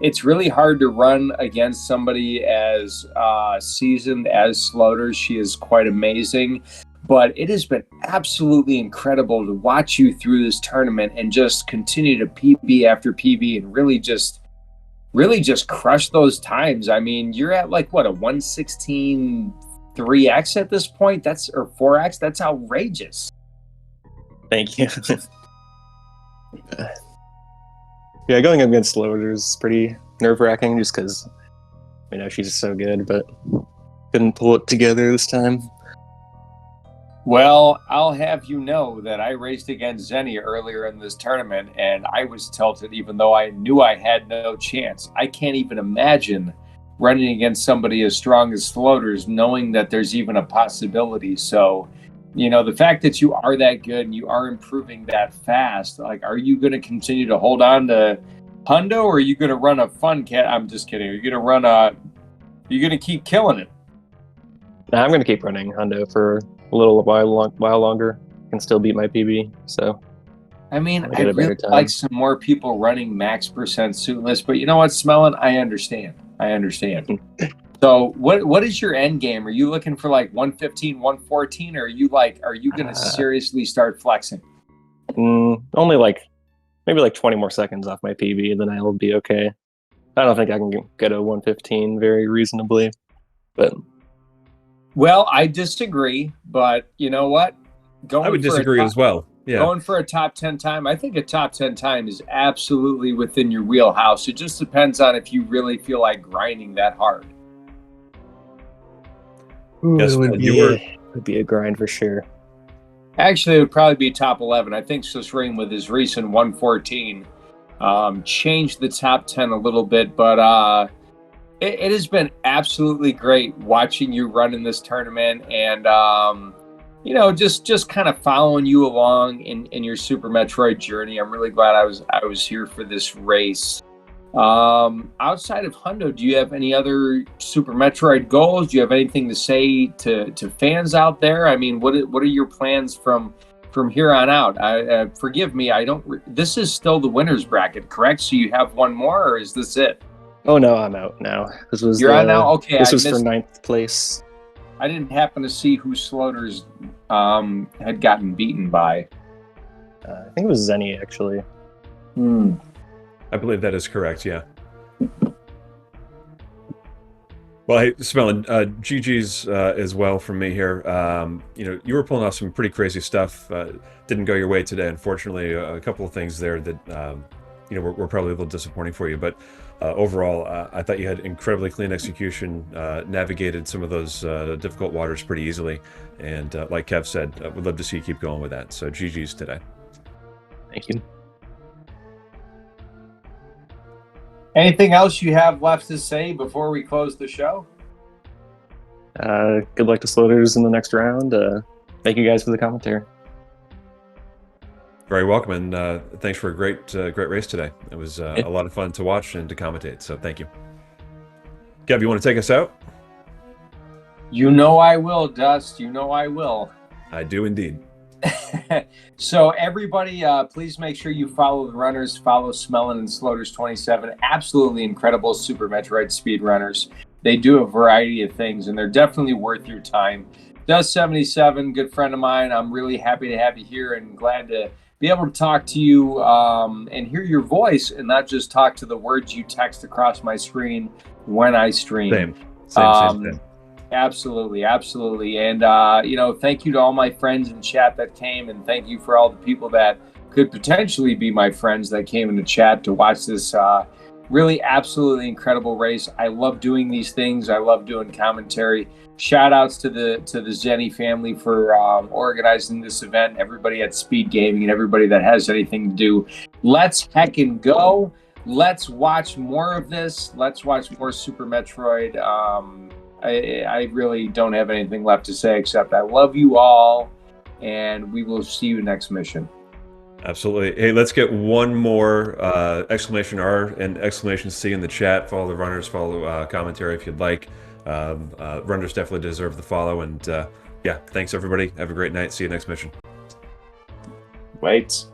It's really hard to run against somebody as seasoned as Sloaters. She is quite amazing, but it has been absolutely incredible to watch you through this tournament and just continue to PB after PB and really just crush those times. I mean, you're at like what, a 1:16 3x at this point? Or 4x? That's outrageous. Thank you. Yeah, going up against Sloaters is pretty nerve-wracking just because, she's so good, but couldn't pull it together this time. Well, I'll have you know that I raced against Zenny earlier in this tournament, and I was tilted even though I knew I had no chance. I can't even imagine running against somebody as strong as Sloaters, knowing that there's even a possibility. So, the fact that you are that good and you are improving that fast, like, are you going to continue to hold on to Hundo, or are you going to run a fun cat? I'm just kidding. Are you going to keep killing it? Nah, I'm going to keep running Hundo for a little while longer. Can still beat my PB, so. I really like some more people running max percent suitless, but you know what, Smelon? I understand. So what is your end game? Are you looking for like 115, 114, or are you going to seriously start flexing? Only maybe 20 more seconds off my PB, and then I'll be okay. I don't think I can get a 115 very reasonably, but. Well, I disagree, but you know what? I would disagree as well. Yeah. Going for a top 10 time, I think a top 10 time is absolutely within your wheelhouse. It just depends on if you really feel like grinding that hard. Yes, it would be a grind for sure. Actually, it would probably be top 11. I think Susream with his recent 114 changed the top 10 a little bit, but it has been absolutely great watching you run in this tournament and, just kind of following you along in your Super Metroid journey. I'm really glad I was here for this race. Outside of Hundo, do you have any other Super Metroid goals? Do you have anything to say to fans out there? I mean, what are your plans from here on out? Forgive me, this is still the winner's bracket, correct? So you have one more, or is this it? Oh no, I'm out now. You're out now? Okay. This was for 9th place. I didn't happen to see who Sloaters had gotten beaten by. I think it was Zenny, actually. I believe that is correct, yeah. Well, hey, Smelon, GG's as well from me here. You were pulling off some pretty crazy stuff. Didn't go your way today, unfortunately. A couple of things there that were probably a little disappointing for you. But overall, I thought you had incredibly clean execution, navigated some of those difficult waters pretty easily. And like Kev said, we'd love to see you keep going with that. So GG's today. Thank you. Anything else you have left to say before we close the show? Good luck to Sloaters in the next round. Thank you guys for the commentary. Very welcome, and thanks for a great race today. It was a lot of fun to watch and to commentate, so thank you. Kev, you want to take us out? You know I will, Dust. You know I will. I do indeed. So everybody, please make sure you follow the runners, follow Smelon and sloaters27. Absolutely incredible Super Metroid speedrunners. They do a variety of things, and they're definitely worth your time. Does77, good friend of mine. I'm really happy to have you here and glad to be able to talk to you and hear your voice and not just talk to the words you text across my screen when I stream. Same. Absolutely. And, thank you to all my friends in chat that came, and thank you for all the people that could potentially be my friends that came into chat to watch this really absolutely incredible race. I love doing these things. I love doing commentary. Shout outs to the Zenny family for organizing this event, everybody at Speedgaming and everybody that has anything to do. Let's heckin' go. Let's watch more of this. Let's watch more Super Metroid. I really don't have anything left to say except I love you all, and we will see you next mission. Absolutely. Hey, let's get one more exclamation R and exclamation C in the chat. Follow the runners, follow commentary if you'd like. Runners definitely deserve the follow. And yeah, thanks everybody. Have a great night. See you next mission. Wait.